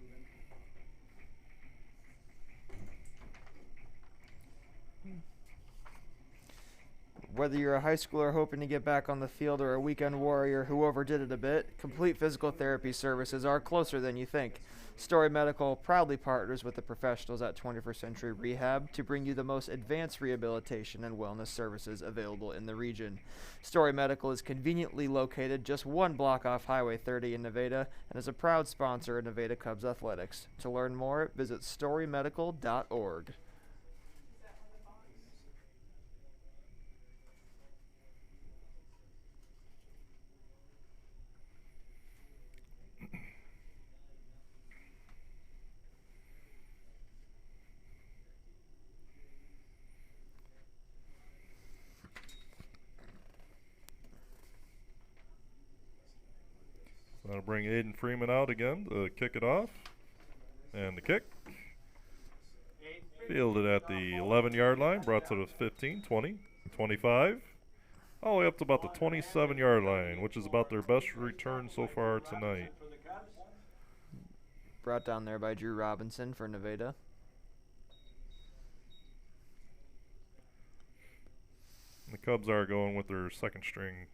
Whether you're a high schooler hoping to get back on the field or a weekend warrior who overdid it a bit, complete physical therapy services are closer than you think. Story Medical proudly partners with the professionals at 21st Century Rehab to bring you the most advanced rehabilitation and wellness services available in the region. Story Medical is conveniently located just one block off Highway 30 in Nevada and is a proud sponsor of Nevada Cubs Athletics. To learn more, visit storymedical.org. That'll bring Aiden Freeman out again to kick it off. And the kick. Fielded at the 11-yard line, brought to the 15, 20, 25. All the way up to about the 27-yard line, which is about their best return so far tonight. Brought down there by Drew Robinson for Nevada. The Cubs are going with their second string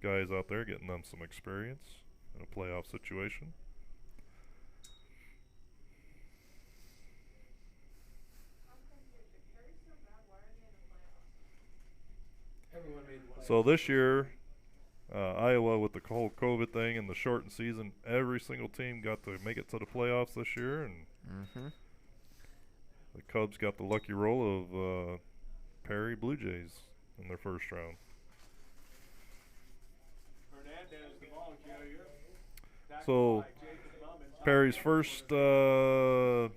guys out there, getting them some experience in a playoff situation. Everyone made the So this year, Iowa with the whole COVID thing and the shortened season, every single team got to make it to the playoffs this year, and the Cubs got the lucky roll of Perry Blue Jays in their first round. Hernandez, the ball carrier. So Perry's first attempt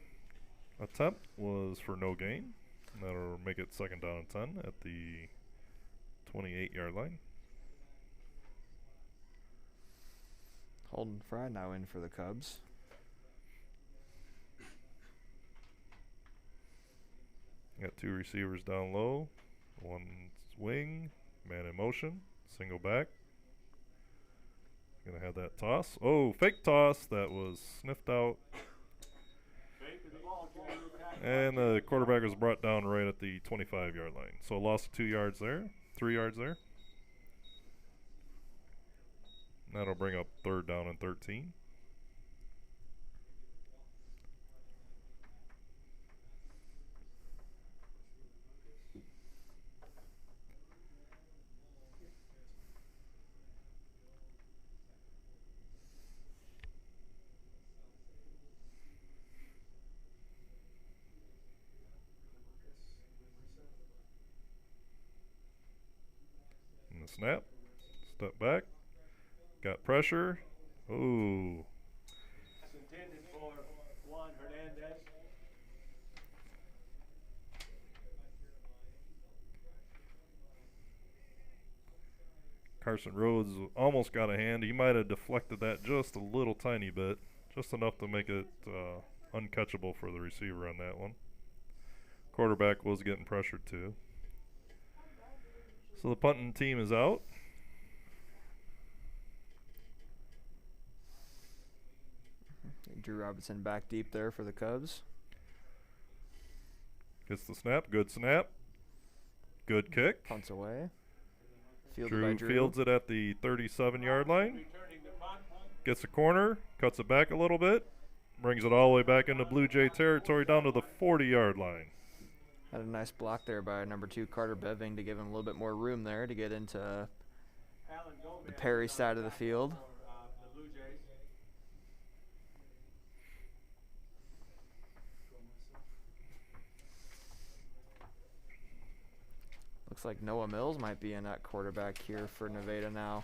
was for no gain. That'll make it second down and 10 at the 28-yard line. Holden Fry now in for the Cubs. Got two receivers down low. One's wing, man in motion, single back. Gonna have that toss. Oh, fake toss. That was sniffed out. And the quarterback was brought down right at the 25-yard line. So lost 2 yards there, 3 yards there. That'll bring up third down and 13. And the snap, step back, got pressure. Ooh. It's intended for Juan Hernandez. Carson Rhodes almost got a hand. He might have deflected that just a little tiny bit, just enough to make it uncatchable for the receiver on that one. Quarterback was getting pressured too. So the punting team is out. Drew Robinson back deep there for the Cubs. Gets the snap. Good snap. Good kick. Punts away. Fielded by Drew. Fields it at the 37-yard line. Returning the punt. Gets a corner. Cuts it back a little bit. Brings it all the way back into Blue Jay territory down to the 40-yard line. Had a nice block there by number 2 Carter Beving to give him a little bit more room there to get into Alan Gomez the Perry side of the field. for the Blue Jays. Looks like Noah Mills might be in at quarterback here for Nevada now.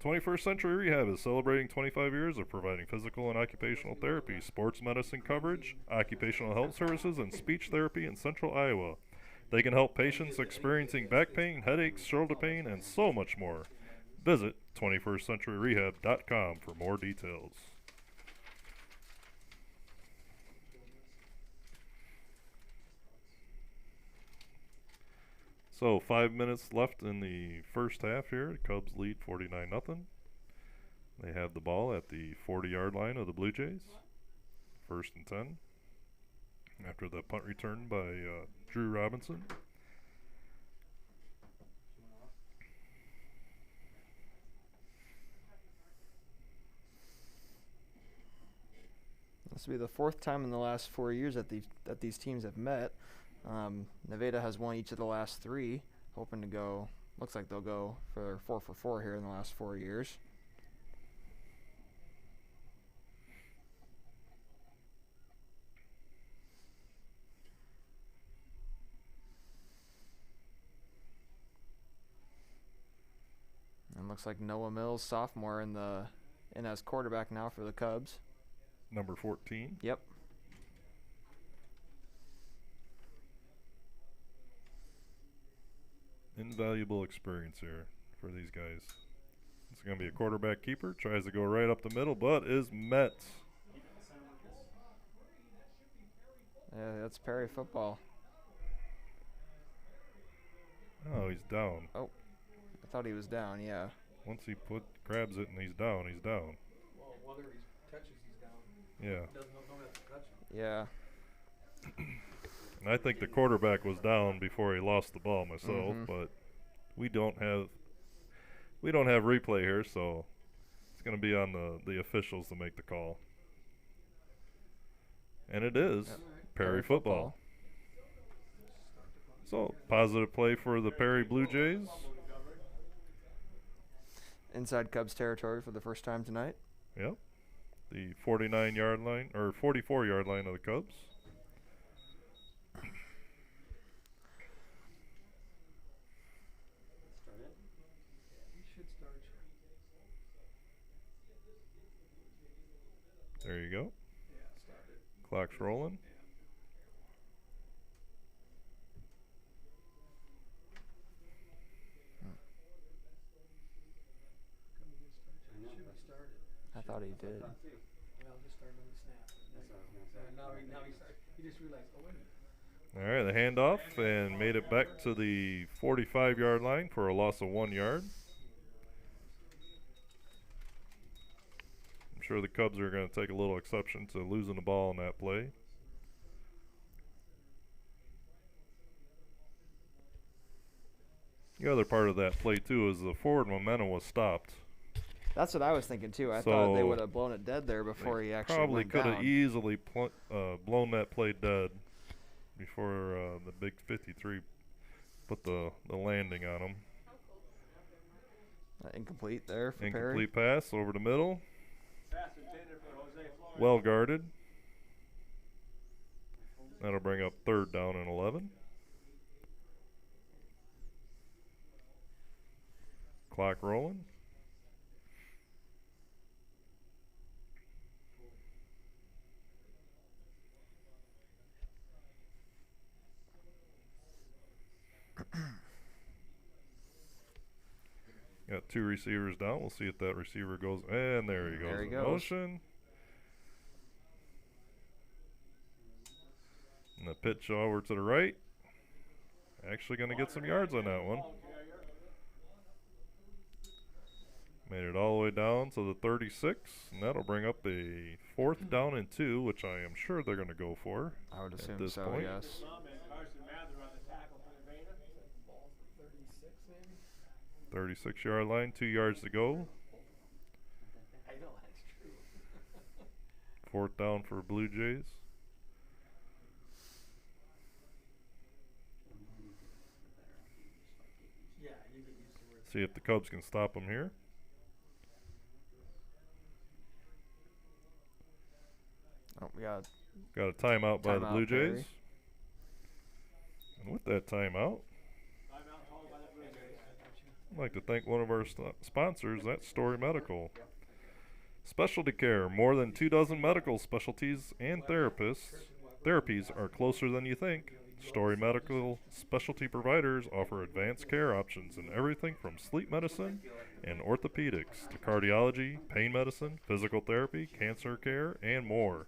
21st Century Rehab is celebrating 25 years of providing physical and occupational therapy, sports medicine coverage, occupational health services, and speech therapy in central Iowa. They can help patients experiencing back pain, headaches, shoulder pain, and so much more. Visit 21stcenturyrehab.com for more details. So 5 minutes left in the first half here. The Cubs lead 49-0. They have the ball at the 40-yard line of the Blue Jays. First and 10. After the punt return by Drew Robinson. This will be the fourth time in the last 4 years that these teams have met. Nevada has won each of the last 3, hoping to go. Looks like they'll go for 4 for 4 here in the last 4 years. And looks like Noah Mills, sophomore, in as quarterback now for the Cubs. Number 14. Yep. Invaluable experience here for these guys. It's going to be a quarterback keeper. Tries to go right up the middle, but is met. Yeah, that's Perry football. Oh, he's down. I thought he was down, yeah. Once he grabs it and he's down, he's down. Well, whether he touches, he's down. Yeah. Don't have to touch him. Yeah. And I think the quarterback was down before he lost the ball myself, but we don't have replay here, so it's going to be on the officials to make the call. And it is Perry football. So, positive play for the Perry Blue Jays. Inside Cubs territory for the first time tonight. Yep. The 49-yard line, or 44-yard line of the Cubs. Start it. He should start you. There you go. Yeah, start it. Clock's rolling. Come again, start you. I know, Should but- have started. I thought he did. Well, just start on the snap. That's what I was gonna say. Now he started. He just realized, oh, wait a minute. All right, the handoff and made it back to the 45-yard line for a loss of 1 yard. I'm sure the Cubs are going to take a little exception to losing the ball on that play. The other part of that play, too, is the forward momentum was stopped. That's what I was thinking too. I thought they So would have blown it dead there before he actually Probably went could have down. easily blown that play dead before the big 53 put the landing on him. Incomplete there for Incomplete pass over the middle. Pass intended for Jose Flores. Well guarded. That'll bring up 3rd down and 11. Clock rolling. Got 2 receivers down. We'll see if that receiver goes. And there he goes. There he in goes. Motion. And the pitch over to the right. Actually going to get some yards on that one. Made it all the way down to the 36. And that'll bring up a 4th down and 2, which I am sure they're going to go for. I would at assume this so, point. yes. Plum and Carson Mather on the tackle for Nevada. Ball for 36, maybe? 36-yard line, 2 yards to go. I know, that's true. 4th down for Blue Jays. Yeah, you get used to where it's See if the Cubs can stop them here. Oh, we got Got a timeout by the Timeout, Blue Perry. Jays. And with that timeout, Timeout called by the Blue Jays. I'd like to thank one of our sponsors, that's Story Medical. Specialty care, more than 24 medical specialties and therapies are closer than you think. Story Medical specialty providers offer advanced care options in everything from sleep medicine and orthopedics to cardiology, pain medicine, physical therapy, cancer care, and more.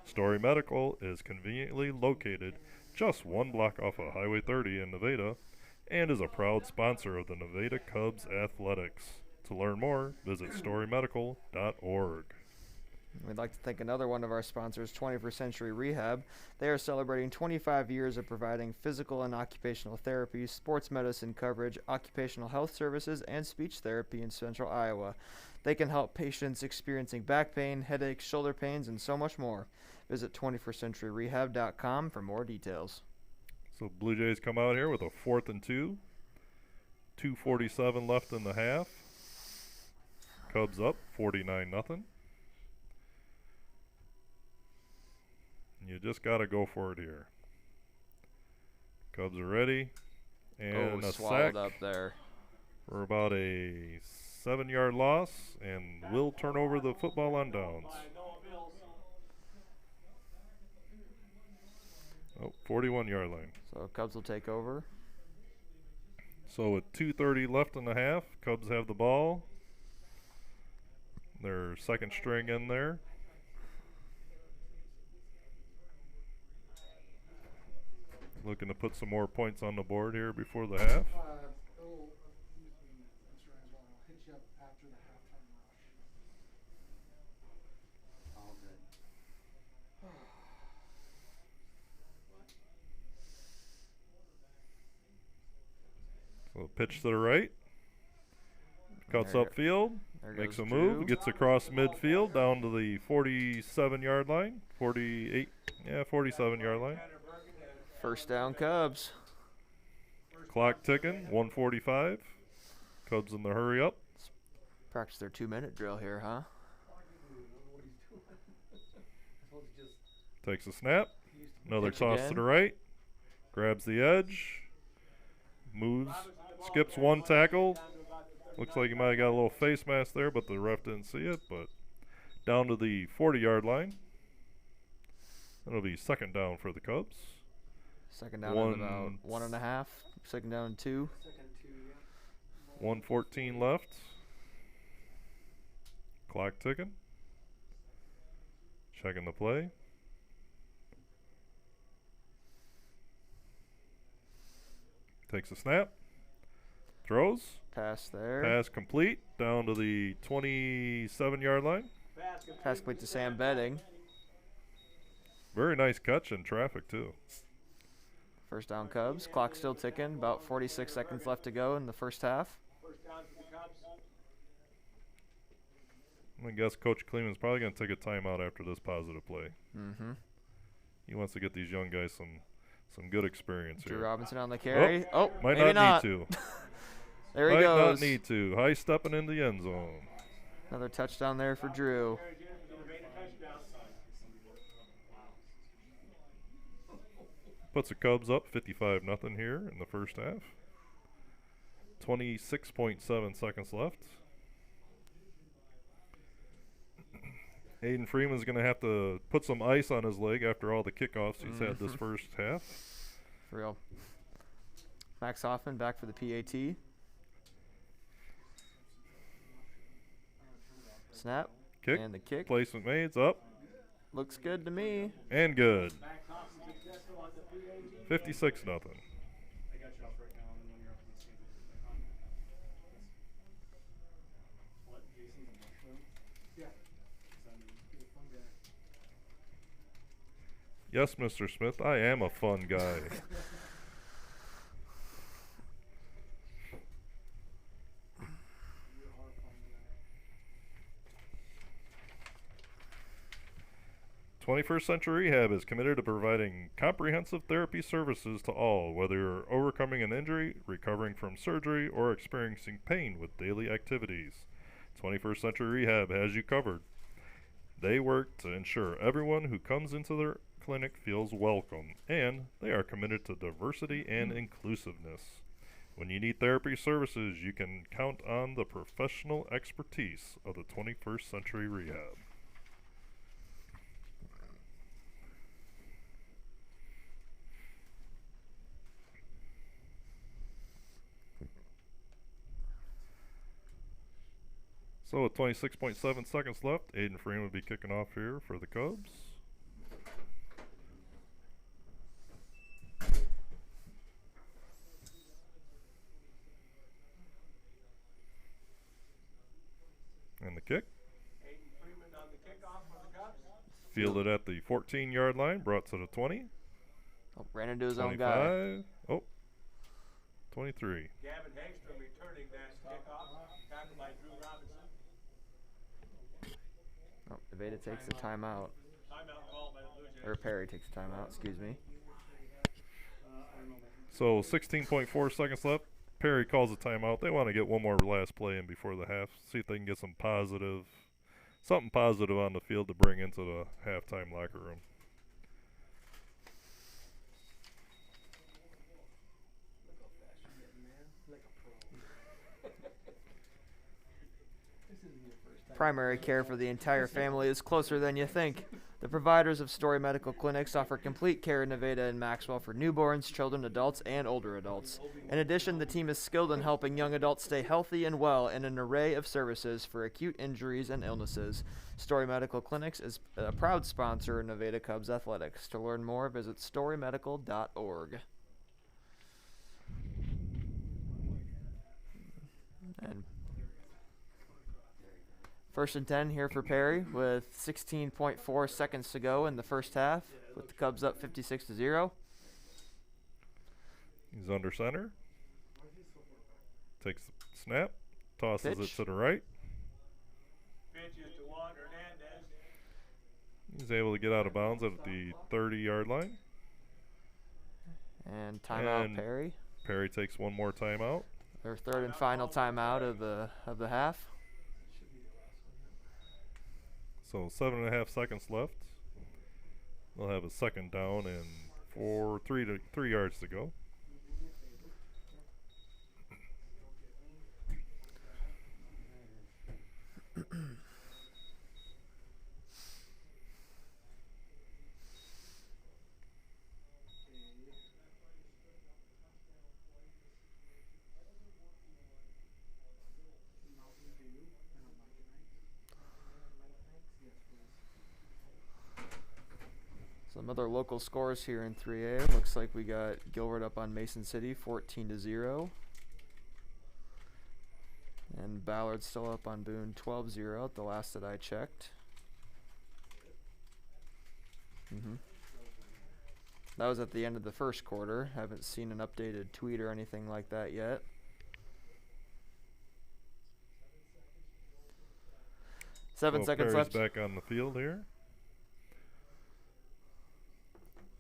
Story Medical is conveniently located just 1 block off of Highway 30 in Nevada and is a proud sponsor of the Nevada Cubs Athletics. To learn more, visit storymedical.org. We'd like to thank another one of our sponsors, 21st Century Rehab. They are celebrating 25 years of providing physical and occupational therapy, sports medicine coverage, occupational health services, and speech therapy in central Iowa. They can help patients experiencing back pain, headaches, shoulder pains, and so much more. Visit 21stCenturyRehab.com for more details. So Blue Jays come out here with a 4th and 2. 2:47 left in the half. Cubs up 49-0. You just got to go for it here. Cubs are ready. And a swallowed sack up there. for about a 7-yard loss, and will turn over the football on downs. Oh, 41-yard line. So Cubs will take over. So with 2:30 left in the half, Cubs have the ball. Their second string in there. Looking to put some more points on the board here before the half. I'll hit you up after the halftime rush. All good. So pitch to the right. Cuts There- upfield. There Makes goes a move. Drew. Gets across midfield down to the 47-yard line. 47-yard line. First down, Cubs. Clock ticking. 1:45. Cubs in the hurry up. Practice their 2-minute drill here, huh? Takes a snap. Another Pitch toss to again. the right. Grabs the edge. Moves. Skips one tackle. Looks like he might have got a little face mask there, but the ref didn't see it. But down to the 40-yard line. That'll be second down for the Cubs. Second down and about 1.5. Second down and 2. Second 2, yeah. 1:14 left. Clock ticking. Checking the play. Takes a snap. Throws. Pass there. Pass complete. Down to the 27-yard line. Pass complete to Sam Betting. Very nice catch in traffic, too. First down, Cubs. Clock still ticking. About 46 seconds left to go in the first half. I guess Coach Kleeman's probably going to take a timeout after this positive play. Mm-hmm. He wants to get these young guys some good experience Drew here. Robinson on the carry. Oh, Might maybe not need to. There he Might goes. not need to. High stepping in the end zone. Another touchdown there for Drew. Puts the Cubs up 55-0 here in the first half. 26.7 seconds left. Aiden Freeman's going to have to put some ice on his leg after all the kickoffs he's had this first half. For real. Max Hoffman back for the PAT. Snap. Kick. And the kick. Placement made. It's up. Looks good to me. And good. 56-0. I got you off right now, and when you're up in the same What, Jason's a mushroom? Yeah, he's a fun guy. Yes, Mr. Smith, I am a fun guy. You are a fun guy. 21st Century Rehab is committed to providing comprehensive therapy services to all, whether you're overcoming an injury, recovering from surgery, or experiencing pain with daily activities. 21st Century Rehab has you covered. They work to ensure everyone who comes into their clinic feels welcome, and they are committed to diversity and inclusiveness. When you need therapy services, you can count on the professional expertise of the 21st Century Rehab. So with 26.7 seconds left, Aiden Freeman will be kicking off here for the Cubs. And the kick. Aiden Freeman on the kickoff for the Cubs. Fielded at the 14-yard line, brought to the 20. Oh, ran into his own guy. 25. Oh, 23. Gavin Hagstrom returning that kickoff. Tackled by Drew Robinson. Oh, Nevada takes the timeout. Timeout called by the Blue Or Perry takes a timeout, excuse me. So 16.4 seconds left. Perry calls a timeout. They want to get one more last play in before the half. See if they can get something positive on the field to bring into the halftime locker room. Look how fast you're getting, man. Like a pro. This isn't your first time. Primary care for the entire family is closer than you think. The providers of Story Medical Clinics offer complete care in Nevada and Maxwell for newborns, children, adults, and older adults. In addition, the team is skilled in helping young adults stay healthy and well in an array of services for acute injuries and illnesses. Story Medical Clinics is a proud sponsor of Nevada Cubs Athletics. To learn more, visit storymedical.org. And first and 10 here for Perry with 16.4 seconds to go in the first half, with the Cubs up 56-0. He's under center. Takes the snap. Tosses Pitch. it to the right. Pitches to Juan Hernandez. He's able to get out of bounds at the 30-yard line. And timeout And Perry. Perry takes one more timeout. Their third and final timeout of the half. So 7.5 seconds left. They'll have a second down and 3 yards to go. Some other local scores here in 3A. Looks like we got Gilbert up on Mason City 14-0. And Ballard still up on Boone 12-0 at the last that I checked. That was at the end of the first quarter. Haven't seen an updated tweet or anything like that yet. Seven So seconds Perry's left. back on the field here.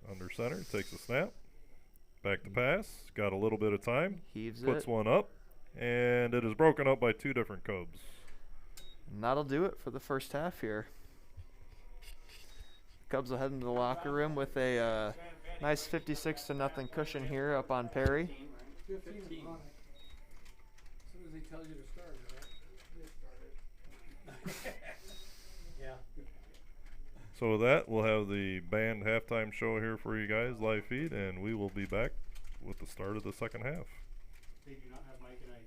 Under center, takes a snap. Back to pass. Got a little bit of time. Heaves Puts it. one up. And it is broken up by two different Cubs. And that'll do it for the first half here. Cubs will head into the locker room with a nice 56-0 cushion here up on Perry. 15 is on it. As soon as he tells you to start it, right? They start it. Yeah. So with that, we'll have the band halftime show here for you guys, live feed, and we will be back with the start of the second half. They do not have Mike and Ike.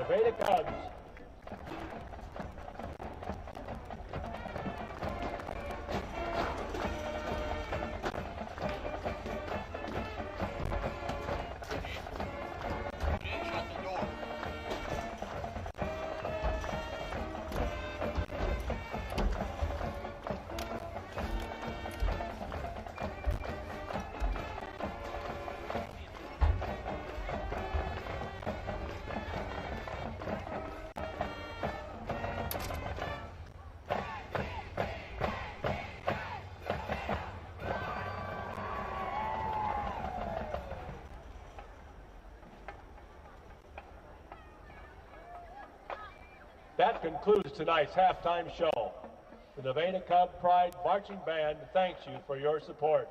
Nevada Cubs. That concludes tonight's halftime show. The Nevada Cub Pride Marching Band thanks you for your support.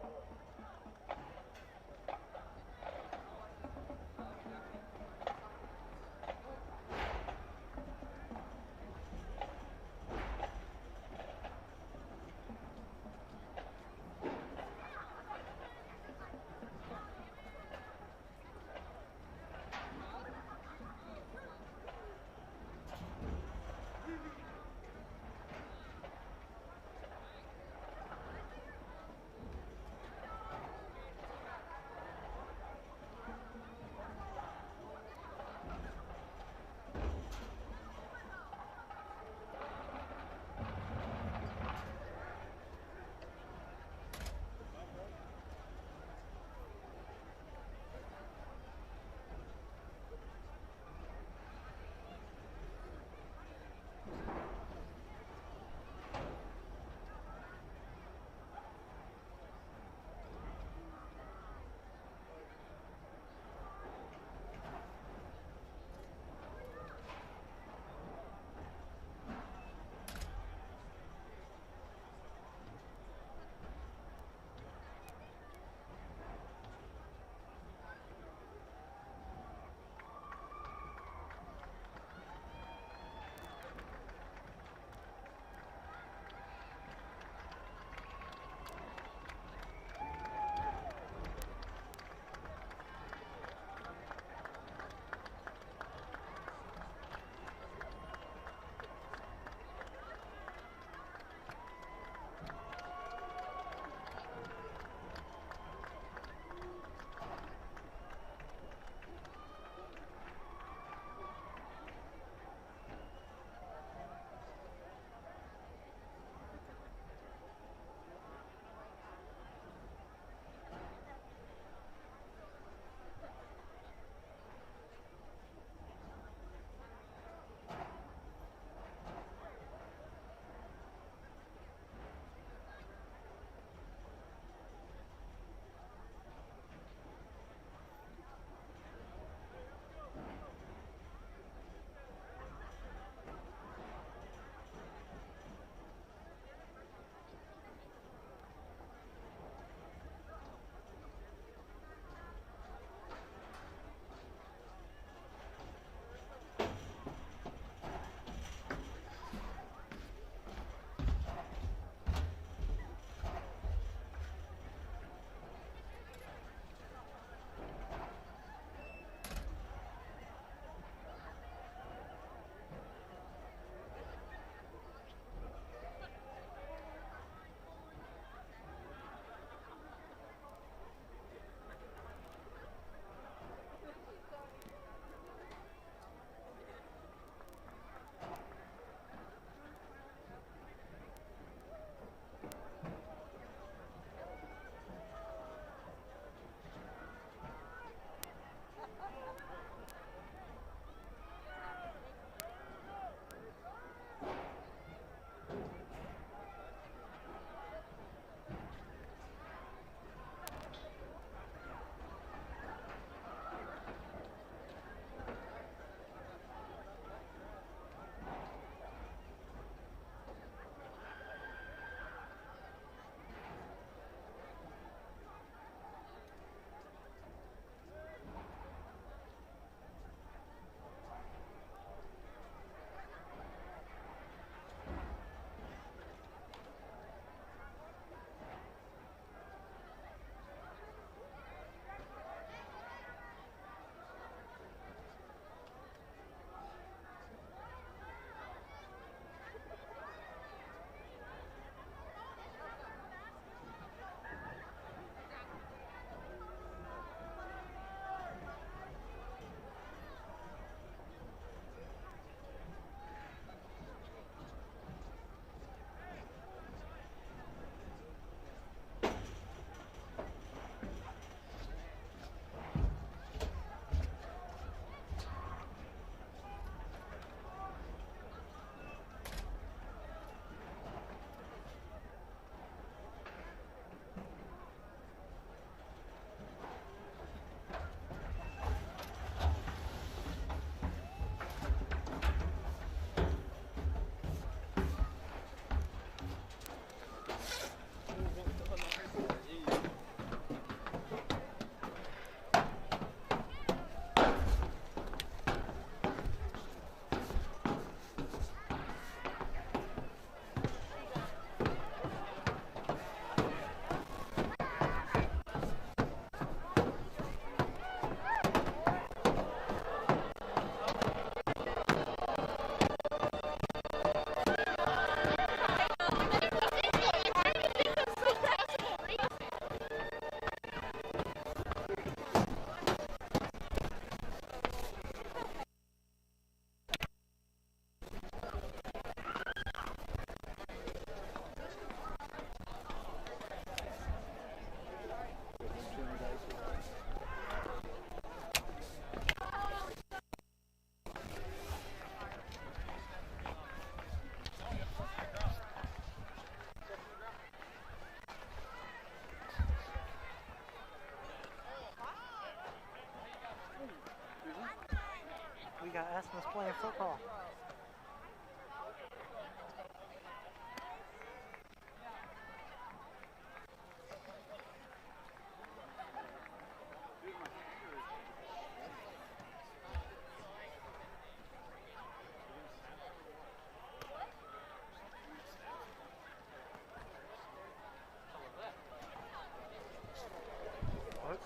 Let's play football.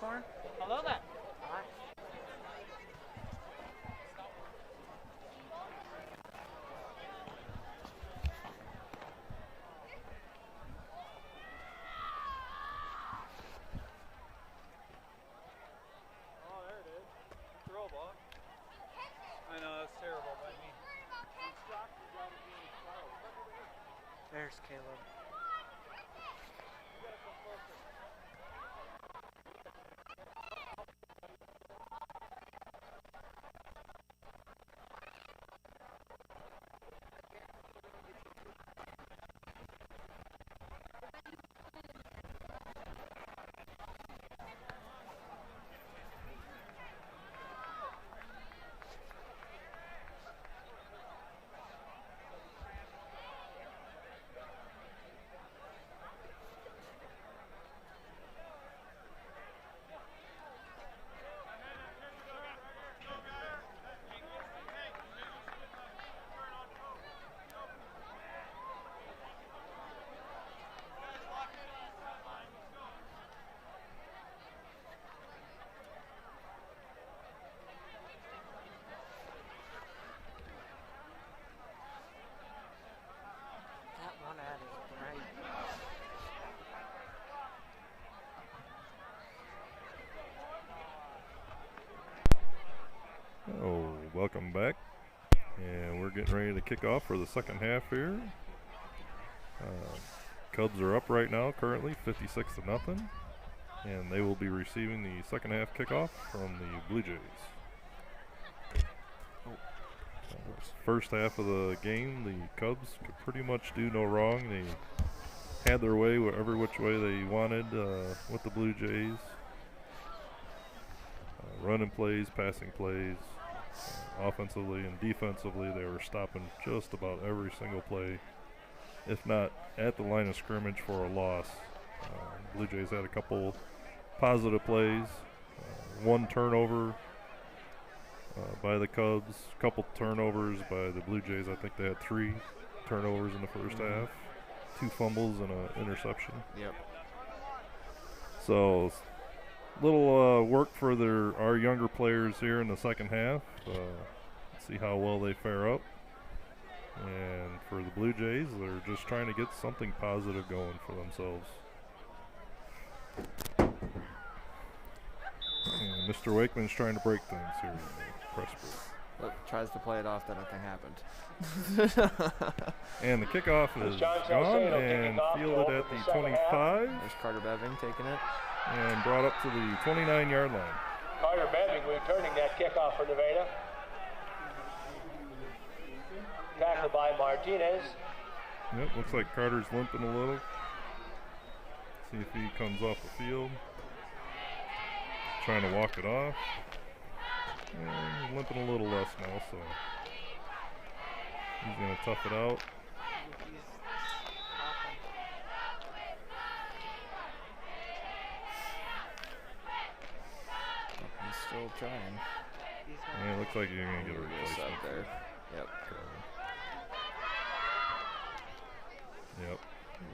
Corn? Hello there. Hi. Oh, there it is. Throw ball. I know, that's terrible by me. There's Caleb. That one ad is great. Oh, welcome back. And we're getting ready to kick off for the second half here. Cubs are up right now, currently 56-0, and they will be receiving the second half kickoff from the Blue Jays. First half of the game, the Cubs could pretty much do no wrong. They had their way every which way they wanted with the Blue Jays. Running plays, passing plays, offensively and defensively, they were stopping just about every single play, if not at the line of scrimmage for a loss. Blue Jays had a couple positive plays, one turnover by the Cubs, a couple turnovers by the Blue Jays. I think they had 3 turnovers in the first half, 2 fumbles and an interception. Yep. So little work for our younger players here in the second half. See how well they fare up. And for the Blue Jays, they're just trying to get something positive going for themselves. And Mr. Wakeman's trying to break things here in the press booth. Look, tries to play it off that nothing happened. And the kickoff is gone and fielded at the 25. There's Carter Beving taking it. And brought up to the 29-yard line. Carter Beving returning that kickoff for Nevada. Tackled by Martinez. Yep, looks like Carter's limping a little. See if he comes off the field. Trying to walk it off. And limping a little less now, so he's going to tough it out. He's still trying. Yeah, it looks like you're going to get a replacement up there. Yep. Yep.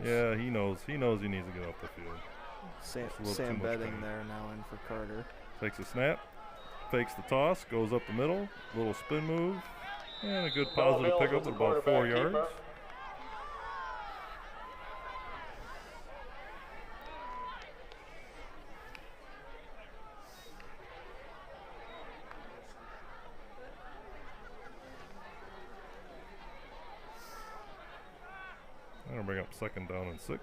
Yeah, he knows he needs to get off the field. Sam Bedding there now in for Carter. Takes a snap, fakes the toss, goes up the middle, little spin move, and a good positive pickup at about 4 yards. That'll bring up 2nd down and 6.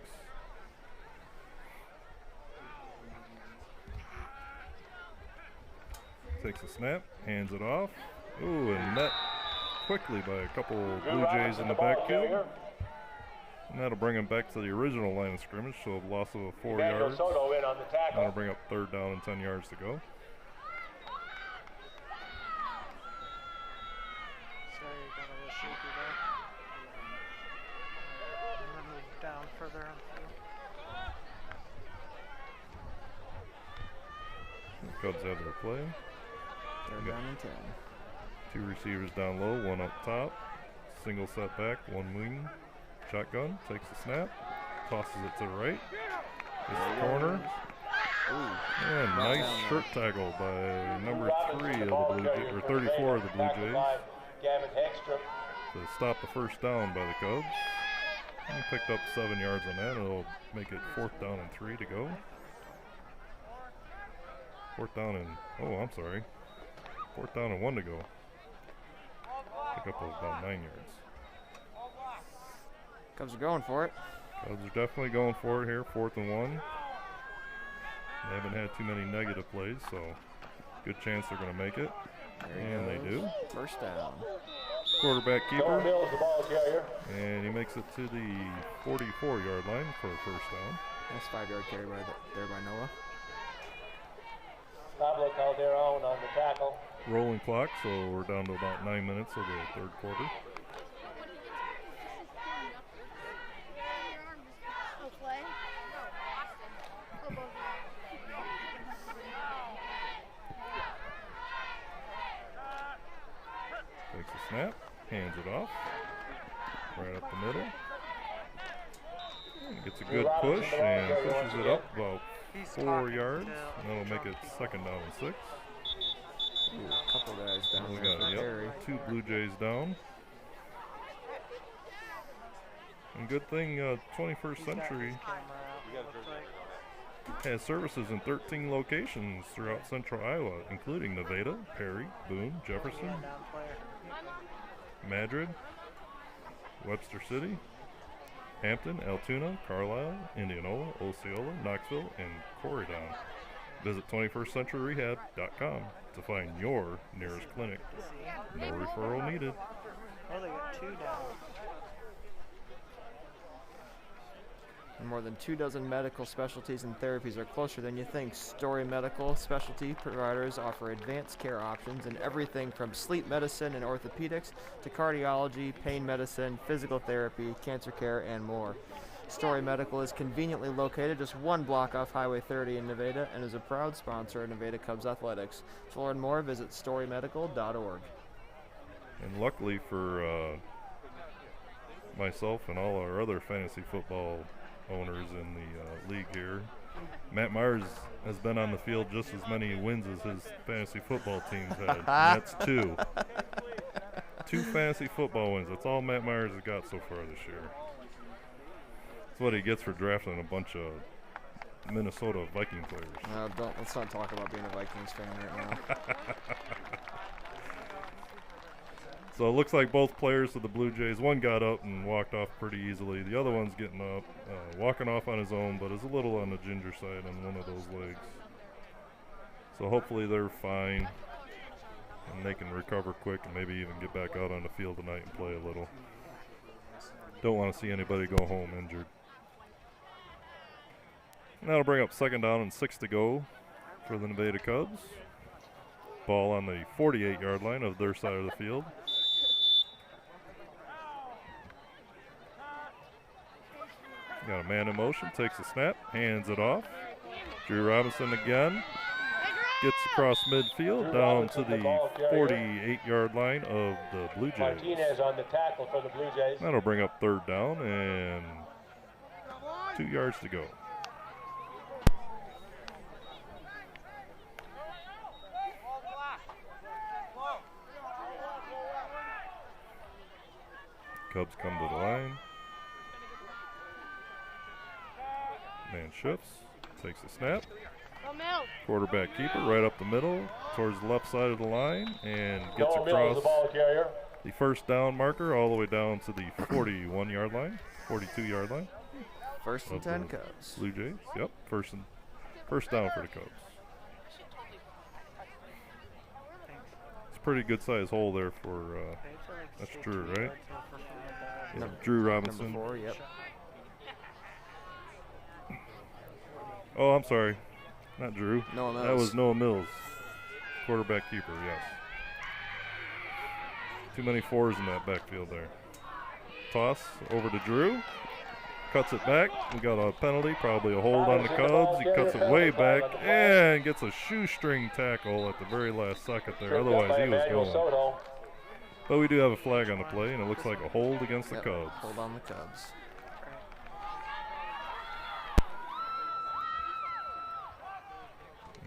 Takes a snap, hands it off. Ooh, and met quickly by a couple Blue Jays in the backfield. And that'll bring him back to the original line of scrimmage, so a loss of 4 yards. That'll bring up 3rd down and 10 yards to go. further on the field. The Cubs have their play. They're Yeah. down in 10. 2 receivers down low, 1 up top. Single set back, 1 wing. Shotgun, takes the snap, tosses it to the right. It's the corner. And nice down shirt tackle by number 3 of the Blue Jays, or 34 of the Blue Jays, to stop the first down by the Cubs. He picked up 7 yards on that. It'll make it 4th down and 3 to go. 4th down and, oh, I'm sorry. 4th down and 1 to go. Pick up about 9 yards. Cubs are going for it. Cubs are definitely going for it here, 4th and 1. They haven't had too many negative plays, so good chance they're going to make it. And they do. First down. Quarterback Joe keeper, Mills, the ball carrier. and he makes it to the 44-yard line for a first down. Nice 5-yard carry there by Noah. Pablo Calderon on the tackle. Rolling clock, so we're down to about 9 minutes of the 3rd quarter. Takes a snap, hands it off, right up the middle. And gets a good push and pushes it up about 4 yards. And that'll make it 2nd down and 6. Ooh, a couple guys down We there got for carry. 2 Blue Jays down. And good thing 21st Century has services in 13 locations throughout central Iowa, including Nevada, Perry, Boone, Jefferson, Madrid, Webster City, Hampton, Altoona, Carlisle, Indianola, Osceola, Knoxville, and Corydon. Visit 21stcenturyrehab.com to find your nearest clinic. No referral needed. Oh, they got 2 down. And more than 24 medical specialties and therapies are closer than you think. Story Medical Specialty providers offer advanced care options in everything from sleep medicine and orthopedics to cardiology, pain medicine, physical therapy, cancer care, and more. Story Medical is conveniently located just 1 block off Highway 30 in Nevada and is a proud sponsor of Nevada Cubs Athletics. To learn more, visit storymedical.org. And luckily for myself and all our other fantasy football owners in the league here, Matt Myers has been on the field just as many wins as his fantasy football teams had. And that's 2. 2 fantasy football wins. That's all Matt Myers has got so far this year. That's what he gets for drafting a bunch of Minnesota Viking players. Let's not talk about being a Vikings fan right now. So it looks like both players of the Blue Jays, one got up and walked off pretty easily. The other one's getting up, walking off on his own, but is a little on the ginger side on one of those legs. So hopefully they're fine, and they can recover quick and maybe even get back out on the field tonight and play a little. Don't want to see anybody go home injured. And that'll bring up 2nd down and 6 to go for the Nevada Cubs. Ball on the 48-yard line of their side of the field. Got a man in motion, takes a snap, hands it off. Drew Robinson again. Gets across midfield down to the 48-yard line of the Blue Jays. Martinez on the tackle for the Blue Jays. That'll bring up 3rd down and 2 yards to go. Cubs come to the line. Man shifts, takes a snap. Quarterback keeper right up the middle towards the left side of the line and gets Joe Mills, across the ball carrier. the 1st down marker all the way down to the 41-yard line, 42-yard line. 1st and of 10 the Cubs. Blue Jays. Yep, first down for the Cubs. It's a pretty good sized hole there for that's Drew, right? Yeah, Drew Robinson. Number 4, yep. Oh, I'm sorry. Not Drew. Noah That Mills. was Noah Mills. Quarterback keeper, yes. Too many 4s in that backfield there. Toss over to Drew. cuts it back. We got a penalty, probably a hold on the Cubs. He cuts it way back and gets a shoestring tackle at the very last second there. Otherwise, he was going. But we do have a flag on the play, and it looks like a hold against the Cubs. Hold on the Cubs.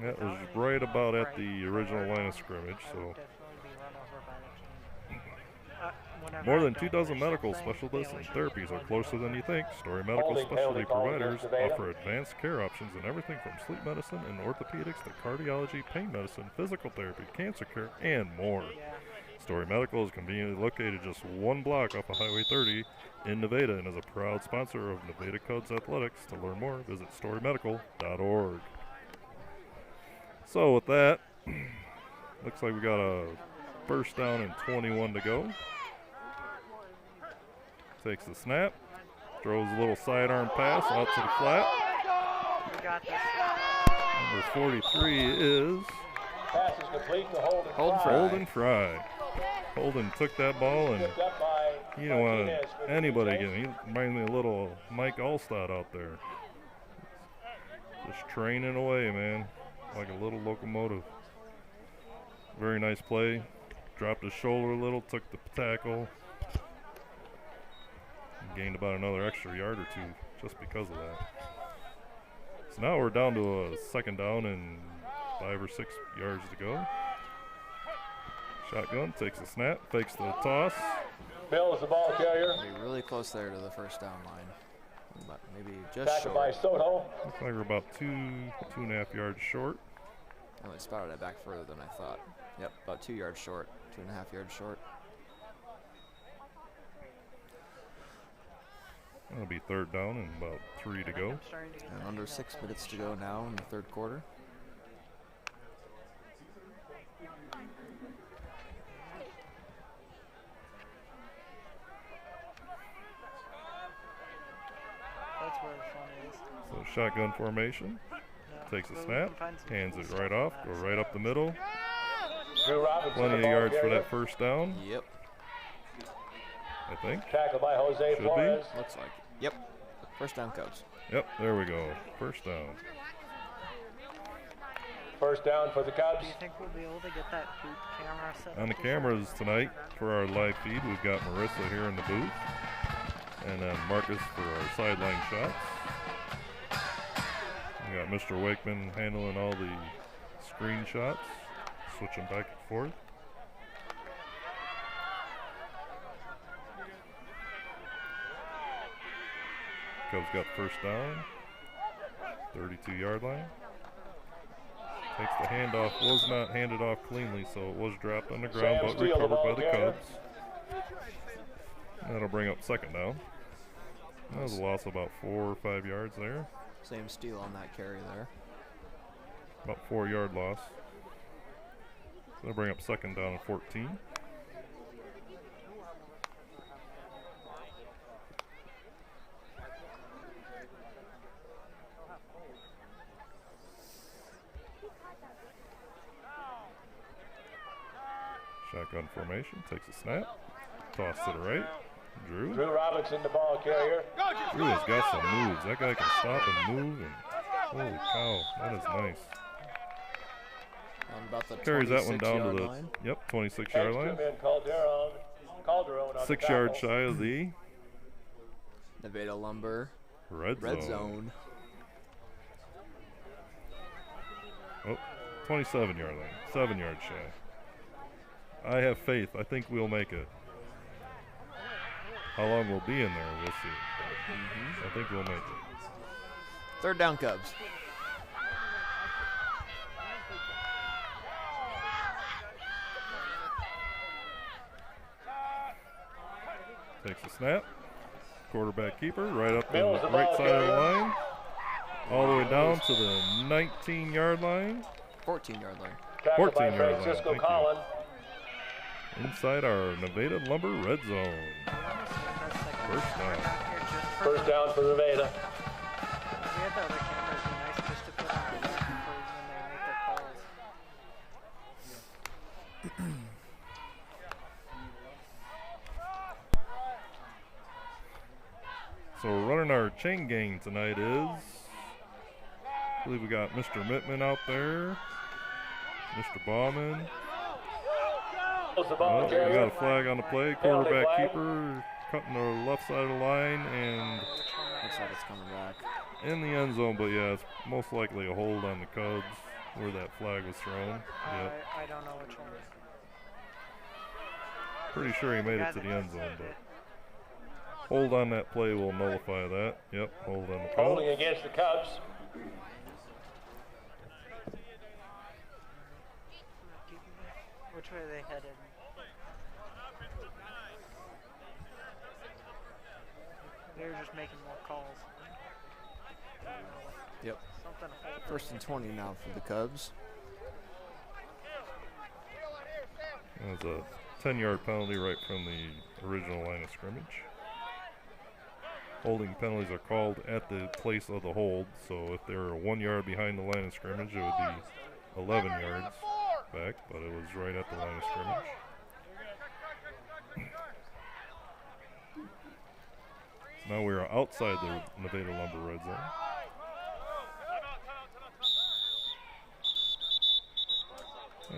That was right about at the original line of scrimmage, so. More than 2 dozen medical specialists and therapies are closer than you think. Story Medical Specialty Providers offer advanced care options in everything from sleep medicine and orthopedics to cardiology, pain medicine, physical therapy, cancer care, and more. Story Medical is conveniently located just 1 block off of Highway 30 in Nevada and is a proud sponsor of Nevada Cubs Athletics. To learn more, visit storymedical.org. So with that, looks like we got a first down and 21 to go. Takes the snap, throws a little sidearm pass out to the flat. We got this. Number 43 is Pass is complete to Holden Fry. Holden took that ball, and you don't want anybody getting. He reminds me a little Mike Allstott out there. Just training away, man, like a little locomotive. Very nice play. Dropped his shoulder a little, took the tackle. Gained about another extra yard or 2 just because of that. So now we're down to a second down and 5 or 6 yards to go. Shotgun, takes a snap, fakes the toss. Bill is the ball carrier. Be really close there to the first down line. But maybe just Tackled by short. Soto. Looks like we're about 2.5 yards short. Oh, they spotted it back further than I thought. Yep, about 2 yards short. 2.5 yards short. That'll be third down and about 3 to go. And under 6 minutes to go now in the third quarter. That's where the fun is. So shotgun formation. Takes a snap, hands it right off, go right up the middle. Drew Robinson, Plenty of the ball yards for carrier. that first down, Yep, I think. Tackled by Jose Should be. Flores. looks like it. Yep, first down Cubs. Yep, there we go. First down. First down for the Cubs. Do you think we'll be able to get that boot camera set On the up? cameras tonight for our live feed, we've got Marissa here in the booth. And then Marcus for our sideline shots. We got Mr. Wakeman handling all the screenshots, switching back and forth. Cubs got first down, 32-yard line. Takes the handoff, was not handed off cleanly, so it was dropped on the ground, Sam but Steele, the recovered ball by the carrier. Cubs. That'll bring up second down. That was a loss of about 4 or 5 yards there. Same steal on that carry there. About 4-yard loss. That'll bring up second down and 14. Shotgun formation, takes a snap, toss to the right. Drew. Drew Robinson, the ball carrier. Drew has got some moves. That guy can stop and move, and holy cow, that is nice. On about the Carries that one down to 26-yard the line. 26-yard line. Ekstrom and Calderon on 6 the yards tackle. shy of the Nevada Lumber red red zone. zone. Oh, 27-yard line, 7 yards shy. I have faith. I think we'll make it. How long we'll be in there, we'll see. I think we'll make it. Third down Cubs. Takes a snap. Quarterback keeper right up the Mills, the right ball side of the carrier. line. All the way down to the 19-yard line. 14-yard line. Tackled by 14-yard line, Francisco thank you. Collin. Inside our Nevada Lumber red zone. First down. First down for Nevada. We had the other cameras be nice just to put on our left for when they make their calls. So we're running our chain gang tonight is, I believe we got Mr. Mittman out there, Mr. Bauman. Oh, we got a flag on the play. Quarterback keeper cutting the left side of the line and Looks like it's coming back. in the end zone, but yeah, it's most likely a hold on the Cubs where that flag was thrown. Yep. I don't know which one. Pretty sure he made it to the end zone, but hold on that play will nullify that. Yep, hold on the call. Holding against the Cubs. Which way are they headed? They're just making more calls. Yep. Something to hold. First and 20 now for the Cubs. That was a 10-yard penalty right from the original line of scrimmage. Holding penalties are called at the place of the hold, so if they were 1 yard behind the line of scrimmage, it would be 11 yards back, but it was right at the line of scrimmage. So now we are outside the Nevada Lumber red zone.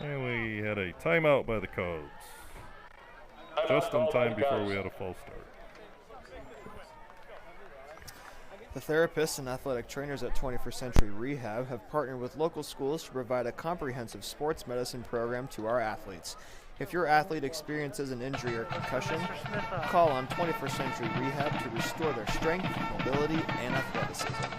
And we had a timeout by the Cubs. Just in time before we had a false start. The therapists and athletic trainers at 21st Century Rehab have partnered with local schools to provide a comprehensive sports medicine program to our athletes. If your athlete experiences an injury or concussion, call on 21st Century Rehab to restore their strength, mobility, and athleticism.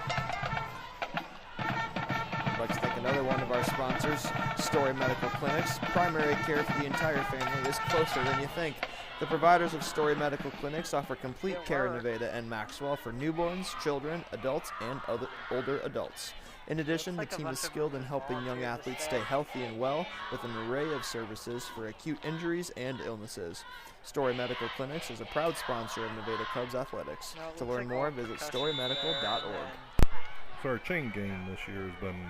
I'd like to thank another one of our sponsors, Story Medical Clinics. Primary care for the entire family is closer than you think. The providers of Story Medical Clinics offer complete care in Nevada and Maxwell for newborns, children, adults, and other older adults. In addition, the team is skilled in helping young athletes stay healthy and well with an array of services for acute injuries and illnesses. Story Medical Clinics is a proud sponsor of Nevada Cubs athletics. To learn more, visit storymedical.org. So our chain gang this year has been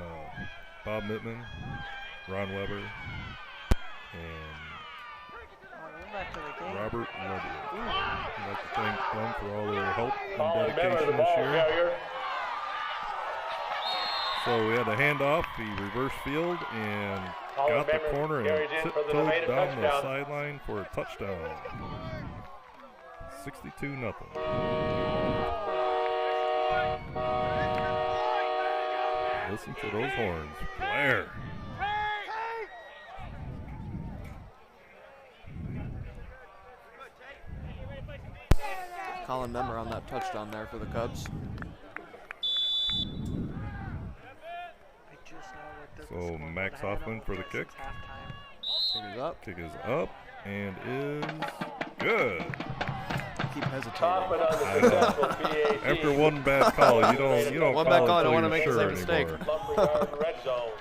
Bob Mittman, Ron Weber, and Robert Ludwig. I'd like to thank them for all their help and dedication this year. So we had a handoff, he reversed field and got the corner and tiptoed down the sideline for a touchdown. 62-0. Listen to those horns. Blair. Colin Memmer on that touchdown there for the Cubs. So Max Hoffman for the kick. Kick is up. Kick is up and is good. Keep hesitating. After one bad call, you don't one call bad call, I don't until want to you're make sure the same mistake. anymore.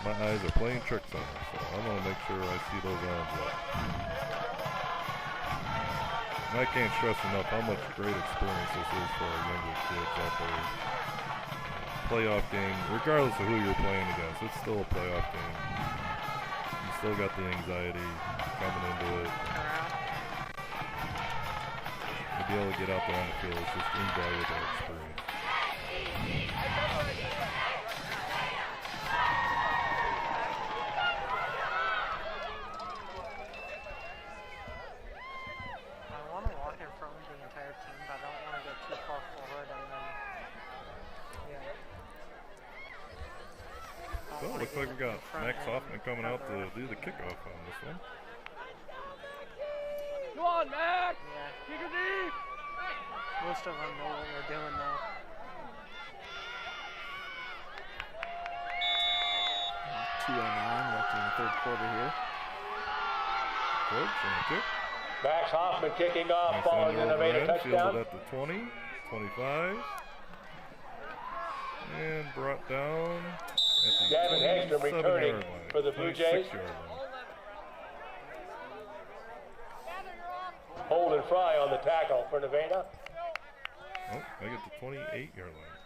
My eyes are playing tricks on me, so I'm gonna make sure I see those arms up. And I can't stress enough how much great experience this is for our younger kids out there. Playoff game, regardless of who you're playing against, it's still a playoff game. You still got the anxiety coming into it. To be able to get out there on the field is just invaluable experience. I want to walk in front of the entire team, but I don't want to go too far forward and then, So it looks like we got Max Hoffman coming out to do the kickoff on this one. Come on, Max! Yeah. Kick it deep! Most of them know what we're doing though. .209 left in the third quarter here. Coach on the kick. Max Hoffman kicking off Nice following the under Nevada overhead, fielded touchdown. at the 20, 25. And brought down at the Gavin Hagstrom 27 returning yard line, for the Blue Jays. 26 yard line. Hold and Fry on the tackle for Nevada. Oh, I get the 28 yard line.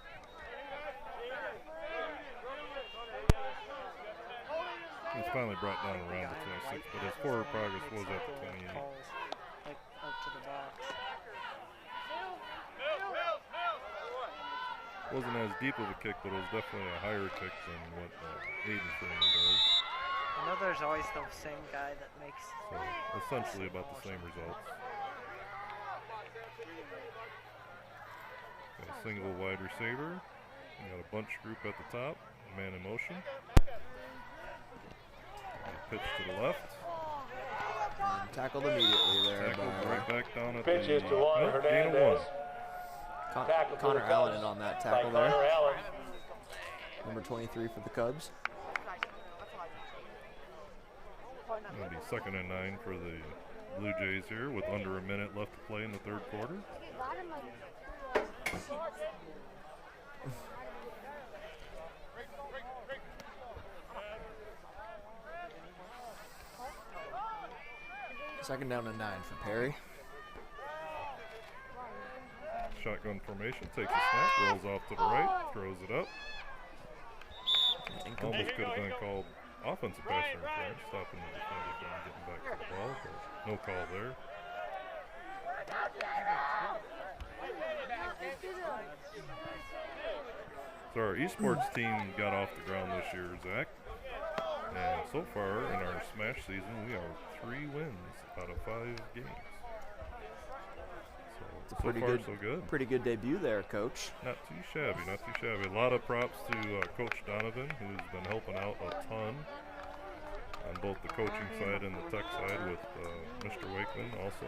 He was finally brought down around the 26, but his forward progress was at the 28. Calls, like up to the box. wasn't as deep of a kick, but it was definitely a higher kick than what Aiden Freeman does. I know there's always the same guy that makes. So essentially about the same results. Got a single wide receiver. You got a bunch group at the top. Man in motion. Pitch to the left. And tackled immediately there Tackled by right back down at Pitch the is to Juan gain of Hernandez. one. Tackle for Connor the Allen Cubs in on that by tackle there. Connor Allen. Number 23 for the Cubs. It'll be 2nd and 9 for the Blue Jays here with under a minute left to play in the third quarter. Second down and 9 for Perry. Shotgun formation, takes a snap, rolls off to the right, throws it up. Almost could have been called offensive pass interference, stopping the defender from getting back to the ball, but no call there. So our esports team got off the ground this year, Zach. And so far in our Smash season, we are 3 wins out of 5 games. So Pretty far, good, so good. Pretty good debut there, Coach. Not too shabby, not too shabby. A lot of props to Coach Donovan, who's been helping out a ton on both the coaching side and the tech side with Mr. Wakeman also.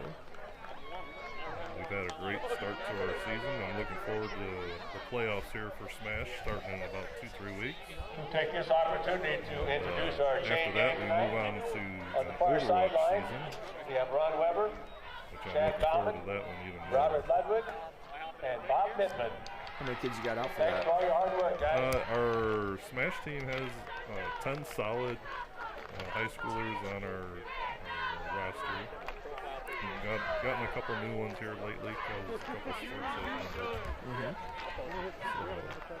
We've had a great start to our season. I'm looking forward to the playoffs here for Smash starting in about 2-3 weeks. We'll take this opportunity to introduce our chain After that, gang we tonight. move on to On the far Overwatch sideline, season, we have Ron Weber, which I'm Chad looking forward Bauman, to that one even more. Robert Ludwig, and Bob Mittman. How many kids you got out for Thanks that? for all your hard work, guys. Our Smash team has 10 solid high schoolers on our roster. We've gotten a couple new ones here lately because a couple sports opened up. So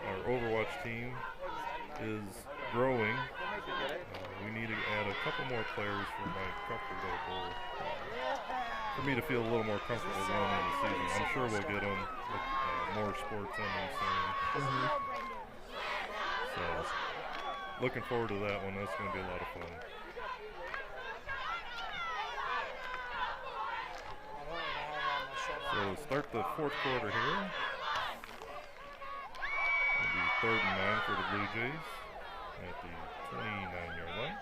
our Overwatch team is growing. We need to add a couple more players for my comfortable goal. For me to feel a little more comfortable going into the season. I'm sure we'll get them with more sports ending soon. So, looking forward to that one. That's going to be a lot of fun. So, start the fourth quarter here. It'll be 3rd and 9 for the Blue Jays at the 29-yard line.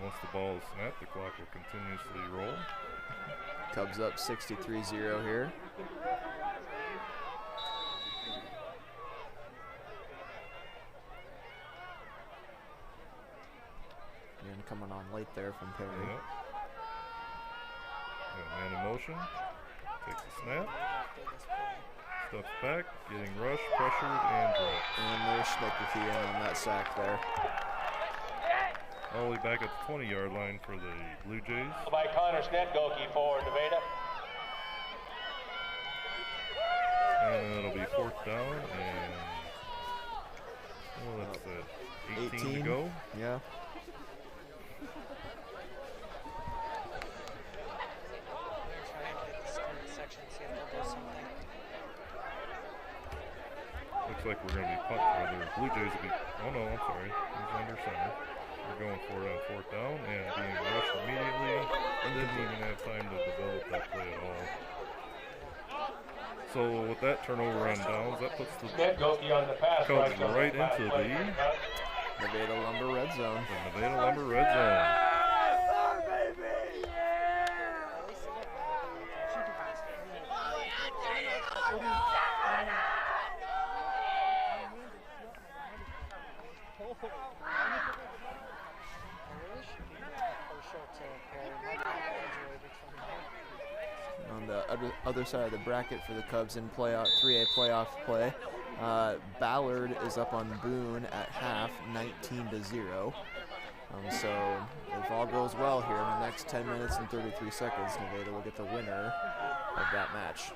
Once the ball is snapped, the clock will continuously roll. Cubs up 63-0 here. And coming on late there from Perry. Yep. Got a man in motion. Takes a snap. Steps back, getting rushed, pressured, and dropped. And there's Schnickerty in on that sack there. All the way back at the 20-yard line for the Blue Jays. By Connor Snetgoki for Nevada. And it'll be 4th down, and well, that's 18 to go. Yeah. Looks like we're going to be punting. The Blue Jays will be. Oh no, I'm sorry. He's under center. We're going for it on 4th down and being rushed immediately. And didn't even have time to develop that play at all. So with that turnover on downs, that puts the Snetgoki on the pass. Cubs right into the Nevada Lumber Red Zone. Nevada Lumber Red Zone. On the other side of the bracket for the Cubs in playoff 3A playoff play, Ballard is up on Boone at half, 19-0. So if all goes well here in the next 10 minutes and 33 seconds, Nevada will get the winner of that match.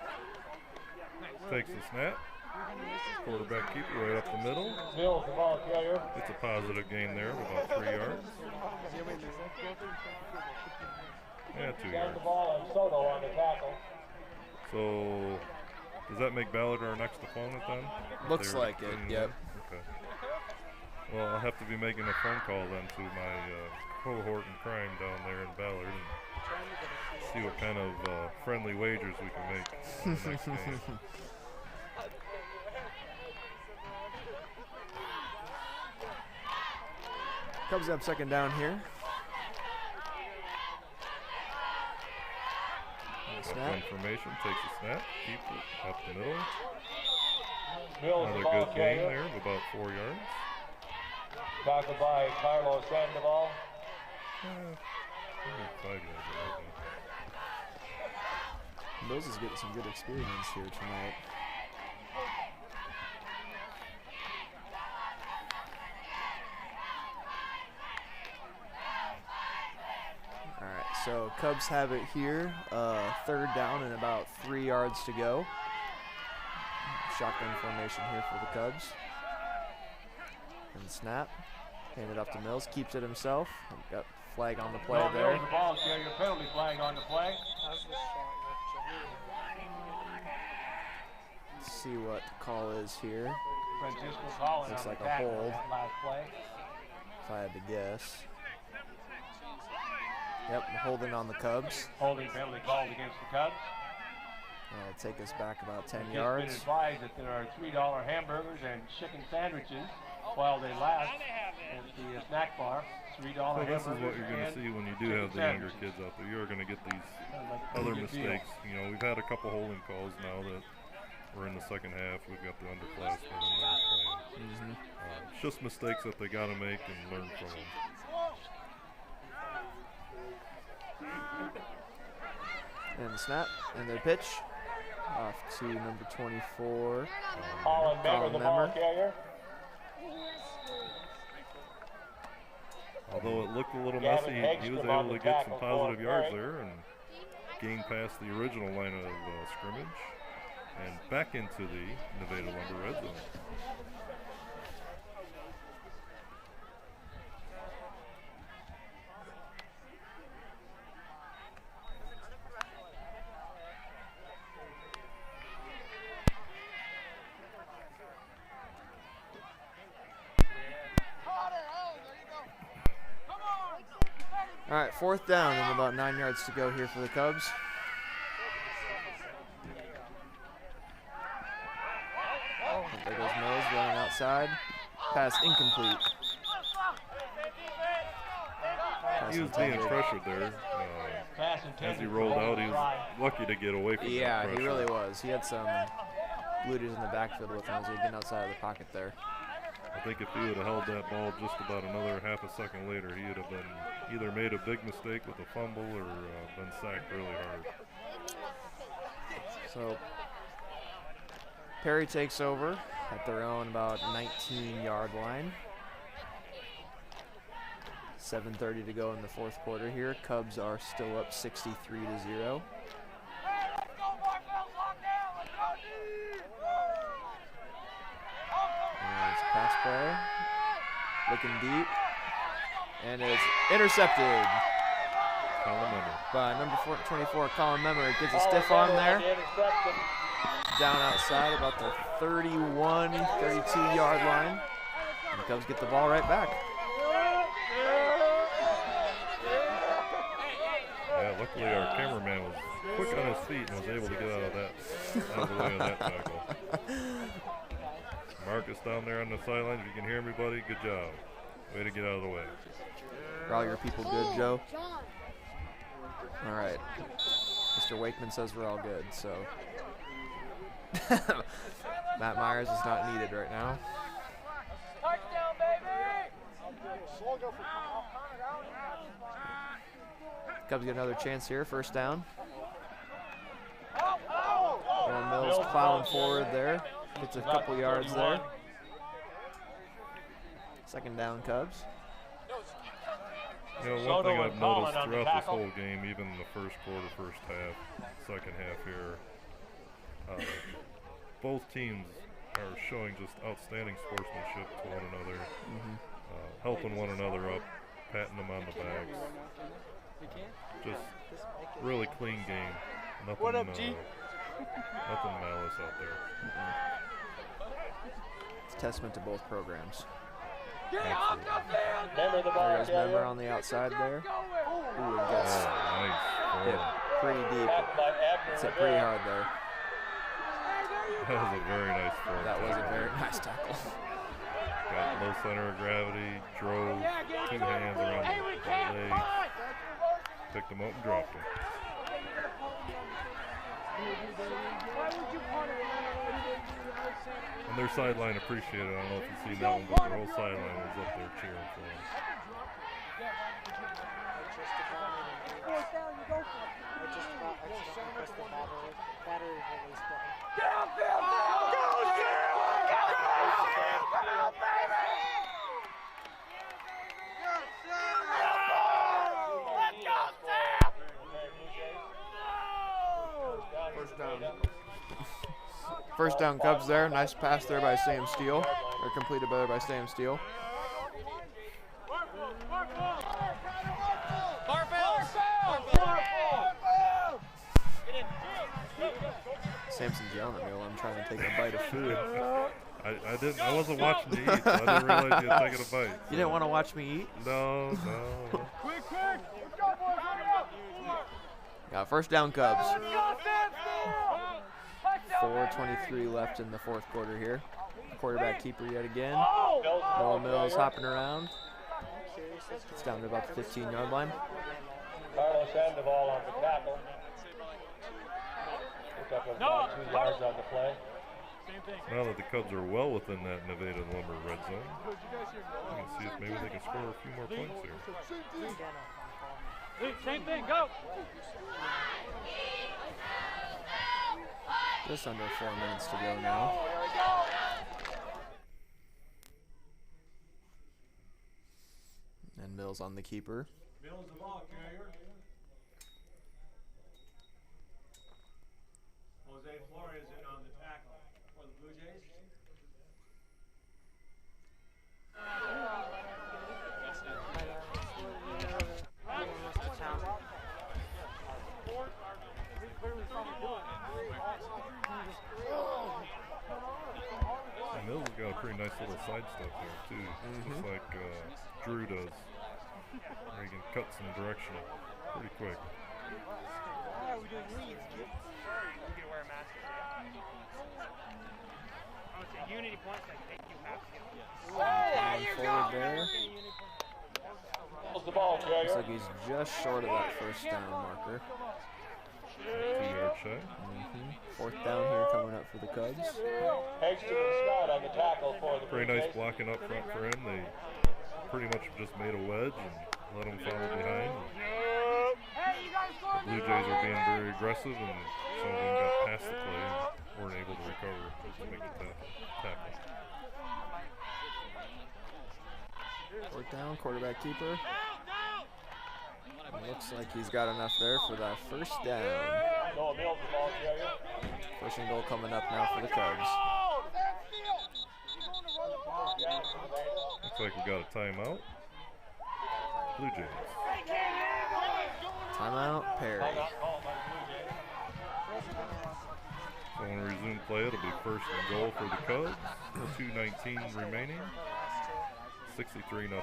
Takes the snap. Quarterback keeper right up the middle. Bill, the ball carrier. It's a positive gain there of about 3 yards. Yeah, 2 Send yards. the ball and Soto on the tackle. So, does that make Ballard our next opponent then? Looks They're like it, in- yep. Okay. Well, I'll have to be making a phone call then to my cohort in crime down there in Ballard and see what kind of friendly wagers we can make on the next game. Cubs have second down here. Snap. Information, takes a snap, keeps it up the middle. Mills, the Another ball good gain carrier. there of about 4 yards. Tackled by Carlos Sandoval. Maybe 5 yards. I think. Mills is getting some good experience here tonight. Alright, so Cubs have it here. Third down and about 3 yards to go. Shotgun formation here for the Cubs. And snap. Hand it off to Mills. Keeps it himself. Got flag on the play Mills, there. the ball carrier, penalty flag on the play. Let's see what the call is here. Francisco Collins Looks on like the a tackle on hold. that last play. If I had to guess. Yep, holding on the Cubs. Holding penalty called against the Cubs. It'll take us back about 10 Just yards. been advised that there are $3 hamburgers and chicken sandwiches while they last at the snack bar. $3 So hamburgers. this is what you're going to and see when you do chicken have the younger sandwiches. kids out there. You're going to get these Sounds like a other good deal. mistakes. You know, we've had a couple holding calls now that we're in the second half. We've got the underclassmen in there playing. It's just mistakes that they got to make and learn from them. And the snap, and the pitch. Off to number 24. Colin Memmer, the ball Memmer. carrier. Although it looked a little Gavin messy, he was Hegstrom on able the to get some tackle for positive yards Perry. there and gain past the original line of scrimmage and back into the Nevada Lumber red zone. All right, fourth down and about 9 yards to go here for the Cubs. There goes Mills running outside. Pass incomplete. Pass He was being intended. pressured there. Pass As intended he for rolled home out, he was drive. lucky to get away from Yeah, that pressure. he really was. He had some looters in the backfield with him as he'd been outside of the pocket there. I think if he would have held that ball just about another half a second later, he would have been either made a big mistake with a fumble or been sacked really hard. So Perry takes over at their own about 19-yard line. 7:30 to go in the fourth quarter here. Cubs are still up 63-0. And it's a pass play. Looking deep. And it's intercepted Colin Memmer. by number 24, Colin Memmer. Gets a stiff arm there. Down outside about the 31, 32-yard line. And the Cubs get the ball right back. Yeah, luckily our cameraman was quick on his feet and was able to get out of the way of that tackle. Marcus down there on the sidelines, if you can hear me, buddy, good job. Way to get out of the way. Are all your people good, Joe? All right. Mr. Wakeman says we're all good, so. Matt Myers is not needed right now. Touchdown, baby! Cubs get another chance here, first down. Aaron Mills plowing forward there. Gets a couple yards there. Second down, Cubs. You know, one Soto thing and I've Collin noticed on the throughout this tackle. whole game, even in the first quarter, first half, second half here, both teams are showing just outstanding sportsmanship to one another, helping one another up, patting them on the backs. Just really clean game. Nothing, What up, G? Nothing malice out there. It's a testament to both programs. Get off the field! Member of the There ball goes Member carrier. on the outside there. Ooh, and Oh, gets nice. hit Oh, pretty deep. Tackled by Abner It's hit pretty Rivera. hard there. that was a very nice throw. That was a very nice tackle. Got low center of gravity, drove 2 hands around Hey, we the can't legs, punt! picked him up and dropped him. Why would you punt it? And their sideline appreciated it. I don't know if you've seen that one, but their whole sideline was up there cheering for him. I just accidentally pressed the battery release button. Get off field! Go, Sam! Go, baby! Let's go, Sam! First down. First down Cubs there. Nice pass there by Sam Steele. Or completed better by Sam Steele. Samson's yelling at me while I'm trying to take a bite of food. I wasn't watching you eat, so I didn't realize you had taken a bite. You didn't want to watch me eat? No. Quick! Let's go, boys! Hurry up! Got first down Cubs. Let's go, Sam Steele! 4:23 left in the fourth quarter here. Quarterback keeper yet again. Oh! Noah Mills hopping around. It's down to about the 15-yard line. Carlos Sandoval on the tackle. Pick up about 2 yards on the play. Now that the Cubs are well within that Nevada Lumber red zone, we can see if maybe they can score a few more points here. Same thing, go! Just under 4 minutes to go now. And Mills on the keeper. Mills the ball carrier. Jose Flores in on the tackle for the Blue Jays. And Mills has got a pretty nice little side step there too, just like Drew does. Where he can cut some direction pretty quick. Why are we doing leads, kid? You can wear a mask. Oh, it's a Unity point that make you happy. Forward there. Mills the ball Looks carrier. like he's just short of that first down marker. 2-yard check. Fourth down here coming up for the Cubs. Hagstrom and Scott on the tackle for the Pretty Blue nice Jays. blocking up front for him. They pretty much just made a wedge and let him follow behind. The Blue Jays are being very aggressive, and some of them got past the play and weren't able to recover to make the tackle. Fourth down, quarterback keeper. Looks like he's got enough there for that first down. Noah Mills the ball carrier. First and goal coming up now for the Cubs. Looks like we got a timeout. Blue Jays. Timeout, Perry. So when we resume play, it'll be first and goal for the Cubs. 2:19 remaining. 63-0.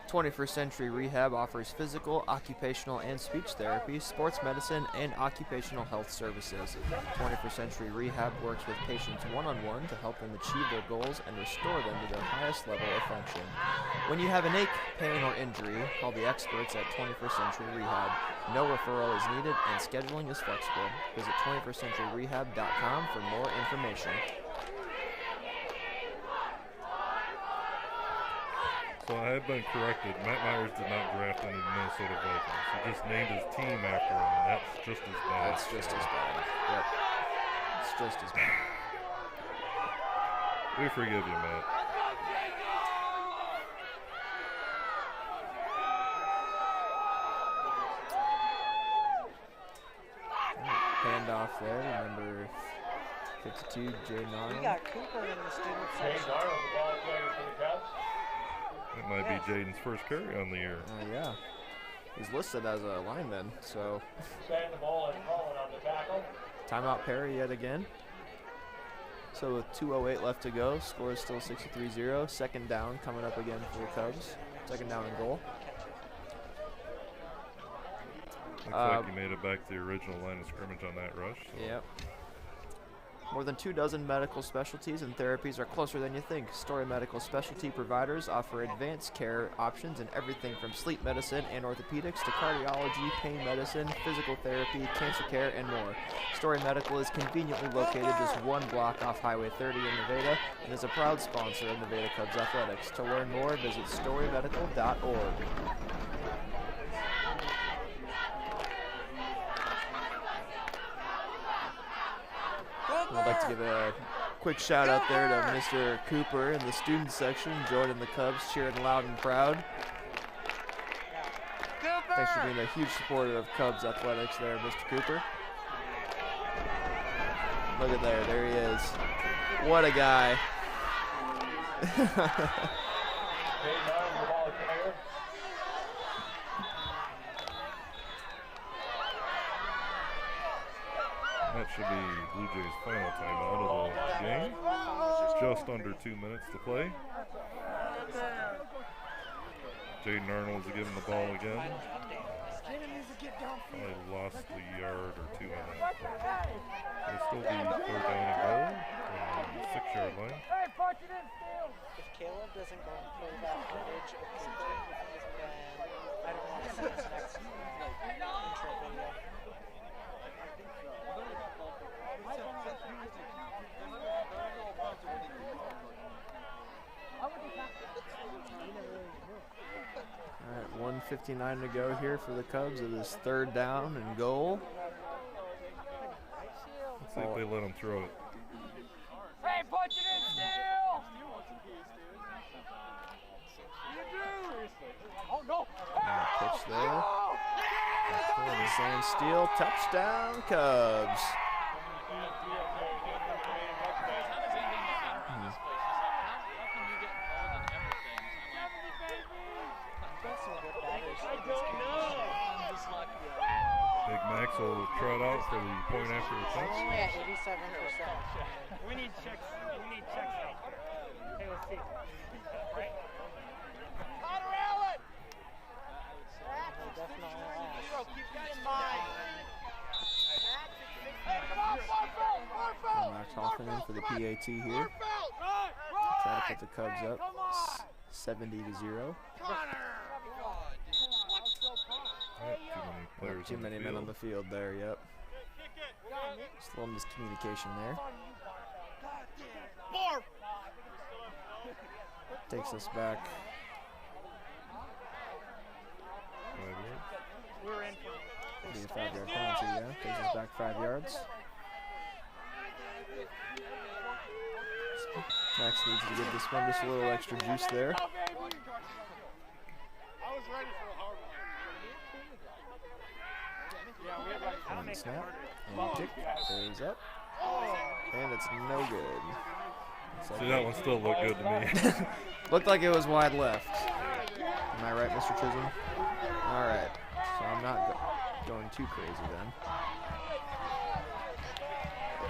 21st Century Rehab offers physical, occupational, and speech therapy, sports medicine, and occupational health services. 21st Century Rehab works with patients one-on-one to help them achieve their goals and restore them to their highest level of function. When you have an ache, pain, or injury, call the experts at 21st Century Rehab. No referral is needed, and scheduling is flexible. Visit 21stcenturyrehab.com for more information. So I have been corrected. Matt Myers did not draft any Minnesota Vikings. He just named his team after him, and that's just as bad. That's just as bad. Yep. It's just as bad. We forgive you, Matt. Handoff there, number 52, Jay We Gnarl. got Cooper in the student Jay section. Gnarl the ball carrier for the Cubs. That might be Jaden's first carry on the year. Yeah. He's listed as a lineman, so Stand the ball and call it on the tackle. timeout Perry yet again. So with 2:08 left to go, score is still 63-0. Second down coming up again for the Cubs. Second down and goal. Looks like he made it back to the original line of scrimmage on that rush. So. Yep. More than 24 medical specialties and therapies are closer than you think. Story Medical Specialty providers offer advanced care options in everything from sleep medicine and orthopedics to cardiology, pain medicine, physical therapy, cancer care, and more. Story Medical is conveniently located just one block off Highway 30 in Nevada and is a proud sponsor of Nevada Cubs Athletics. To learn more, visit storymedical.org. I'd like to give a quick shout out there to Mr. Cooper in the student section, joining the Cubs, cheering loud and proud. Thanks for being a huge supporter of Cubs athletics there, Mr. Cooper. Look at there he is. What a guy. That should be Blue Jays' final timeout of the game. Just under 2 minutes to play. Jaden Arnold's giving the ball again. Probably lost a yard or two on that. It'll still be 3rd down and goal from the 6-yard line. If Caleb doesn't go and play that footage of Cooper, then I don't want to see his next intro video. All right, 1:59 to go here for the Cubs. It is 3rd down and goal. Let's see if they let him throw it. Hey, punch it in still! Oh no! Pitch there. And steal, touchdown, Cubs. Big Max will trot out for the point after the touch. Only at 87%. We need checks. We need checks out here. Hey, let's see. Right? Connor Allen! Keep that in mind. Max Hoffman in for the PAT here. Try to put the Cubs up 70-0. Too many men on the field there, yep. Just a little miscommunication there. Takes us back. We're in Be a 5-yard penalty, yeah. Takes us back 5 yards. Max needs to give this one just a little extra juice there. And snap, and kick, goes up, and it's no good. See, that one still looked good to me. Looked like it was wide left. Am I right, Mr. Chisholm? All right, so I'm not going too crazy then.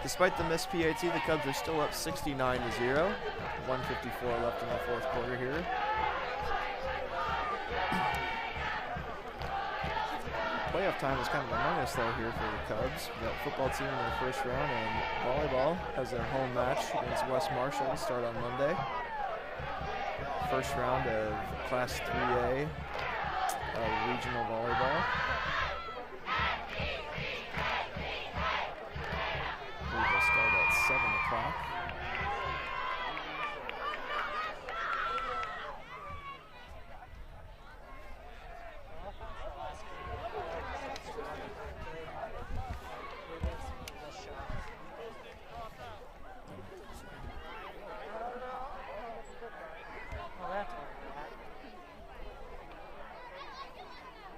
Despite the missed PAT, the Cubs are still up 69-0. 1:54 left in the 4th quarter here. Playoff time is kind of among us though here for the Cubs. We got football team in their 1st round, and volleyball has their home match against West Marshall to start on Monday. 1st round of Class 3A regional volleyball. We will start at 7 o'clock.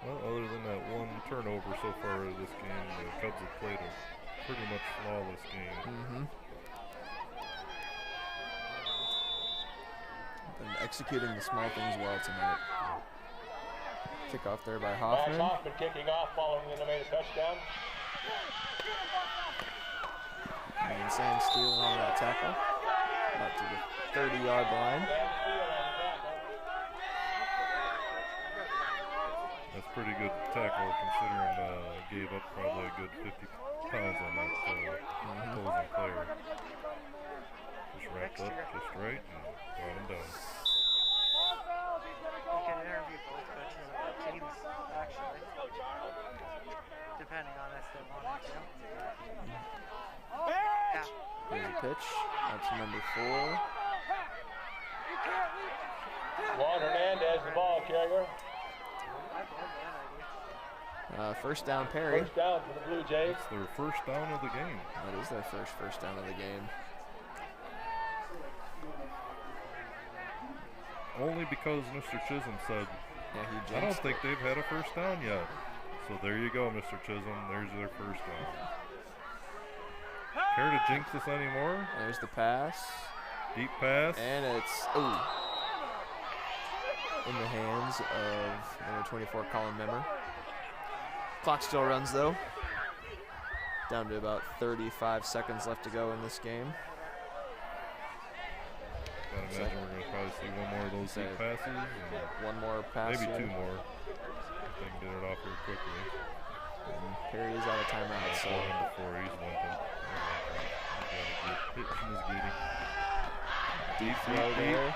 Well, other than that one turnover so far in this game, the Cubs have played a pretty much flawless game. Been executing the small things well tonight. Kickoff there by Max Hoffman. Hoffman kicking off following the Nevada touchdown. And Sam stealing on that tackle. Out to the 30-yard line. That's pretty good tackle considering gave up probably a good 50 pounds on that opposing player. Just wrapped up just right and brought him down. We can interview both coaches of the teams, actually. Depending on if they wanted to. Yeah. Here's a pitch. That's number 4. Juan Hernandez, the ball carrier. First down, Perry. First down for the Blue Jays. It's their first down of the game. That is their first down of the game. Only because Mr. Chisholm said, Yeah, he I don't jinxed think they've had a first down yet. So there you go, Mr. Chisholm. There's their first down. Care to jinx us anymore? There's the pass. Deep pass. And it's in the hands of number 24, Colin Memmer. Clock still runs though. Down to about 35 seconds left to go in this game. I imagine we're going to probably see one more of those deep passes. And one more pass. maybe here. 2 more. If they can get it off here quickly. And Perry is out of timeout. So before he's limping. Hit from his giddy. deep throw there.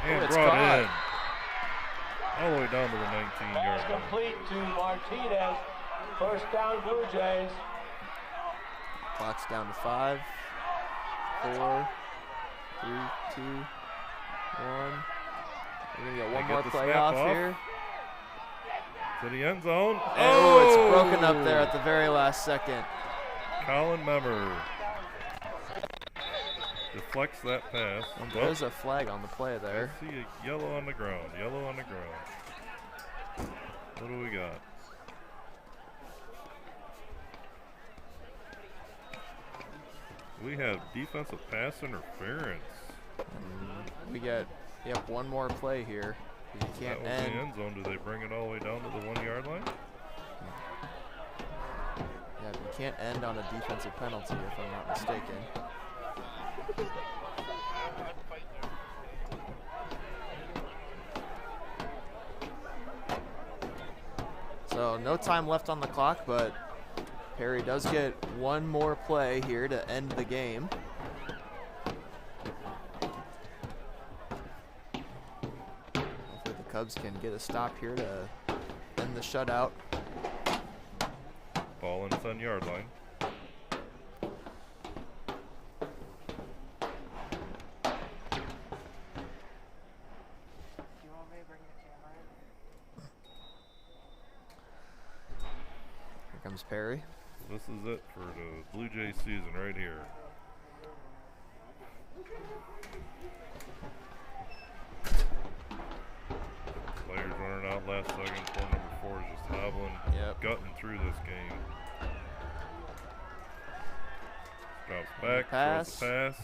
And it's brought caught. in. All the way down to the 19-yard Pass line. complete to Martinez. First down, Blue Jays. Clock's down to 5, 4, 3, 2, 1. We're gonna get one They more get the play snap off off. here. To the end zone. Oh, it's broken up there at the very last second. Colin Memmer deflects that pass. And there's a flag on the play there. I see a yellow on the ground. Yellow on the ground. What do we got? We have defensive pass interference. And we get one more play here. You can't That was end. the end zone. Do they bring it all the way down to the 1-yard line? Yeah, you can't end on a defensive penalty if I'm not mistaken. So no time left on the clock, but Perry does get one more play here to end the game. Hopefully the Cubs can get a stop here to end the shutout. Ball in the 10-yard line. Do you want me to bring the camera in? Here comes Perry. This is it for the Blue Jays season right here. Players running out last second. Poor number 4 is just hobbling, gutting through this game. Drops back, throws the pass.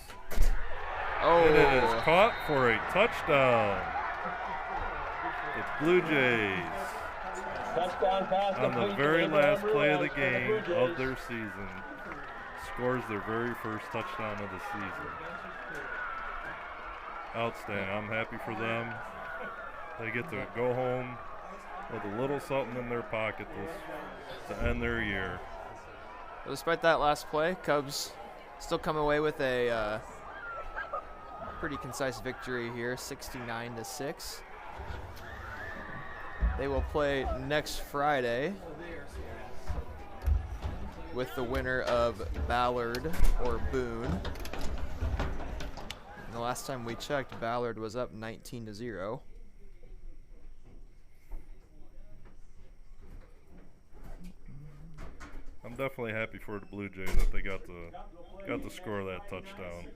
Oh. And it is caught for a touchdown. The Blue Jays, Touchdown pass on the complete very to last Andrew play of the Ruiz for the game Blue of Jays. their season, scores their very first touchdown of the season. Outstanding. I'm happy for them. They get to go home with a little something in their pocket to end their year. But despite that last play, Cubs still come away with a pretty concise victory here, 69-6. They will play next Friday with the winner of Ballard or Boone. And the last time we checked, Ballard was up 19-0. I'm definitely happy for the Blue Jays that they got to score that touchdown.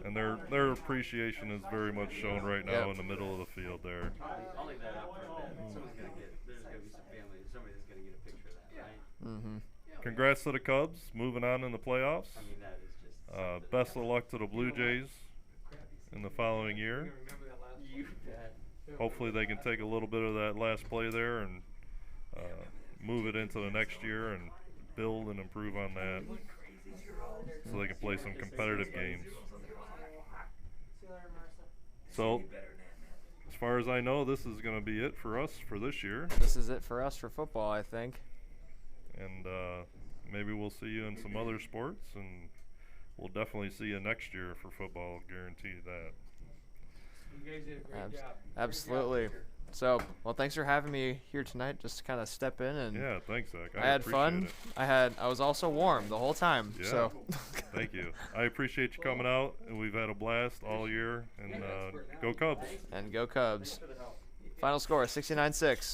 And their appreciation is very much shown right now in the middle of the field there. I'll leave that out for a bit. There's going to be some family, somebody that's going to get a picture of that, right? Mm-hmm. Congrats to the Cubs, moving on in the playoffs. I mean, that is just Best of luck to the Blue Jays in the following year. You bet. hopefully they can take a little bit of that last play there and move it into the next year and build and improve on that so they can play some competitive games. So, as far as I know, this is going to be it for us for this year. This is it for us for football, I think. And maybe we'll see you in some other sports, and we'll definitely see you next year for football, guarantee that. You guys did a great job. Absolutely. So, well, thanks for having me here tonight, just to kind of step in and. Yeah, thanks, Zach. I had fun. It. I was also warm the whole time. Yeah. So. Thank you. I appreciate you coming out, and we've had a blast all year. And go Cubs. And go Cubs. Final score 69-6.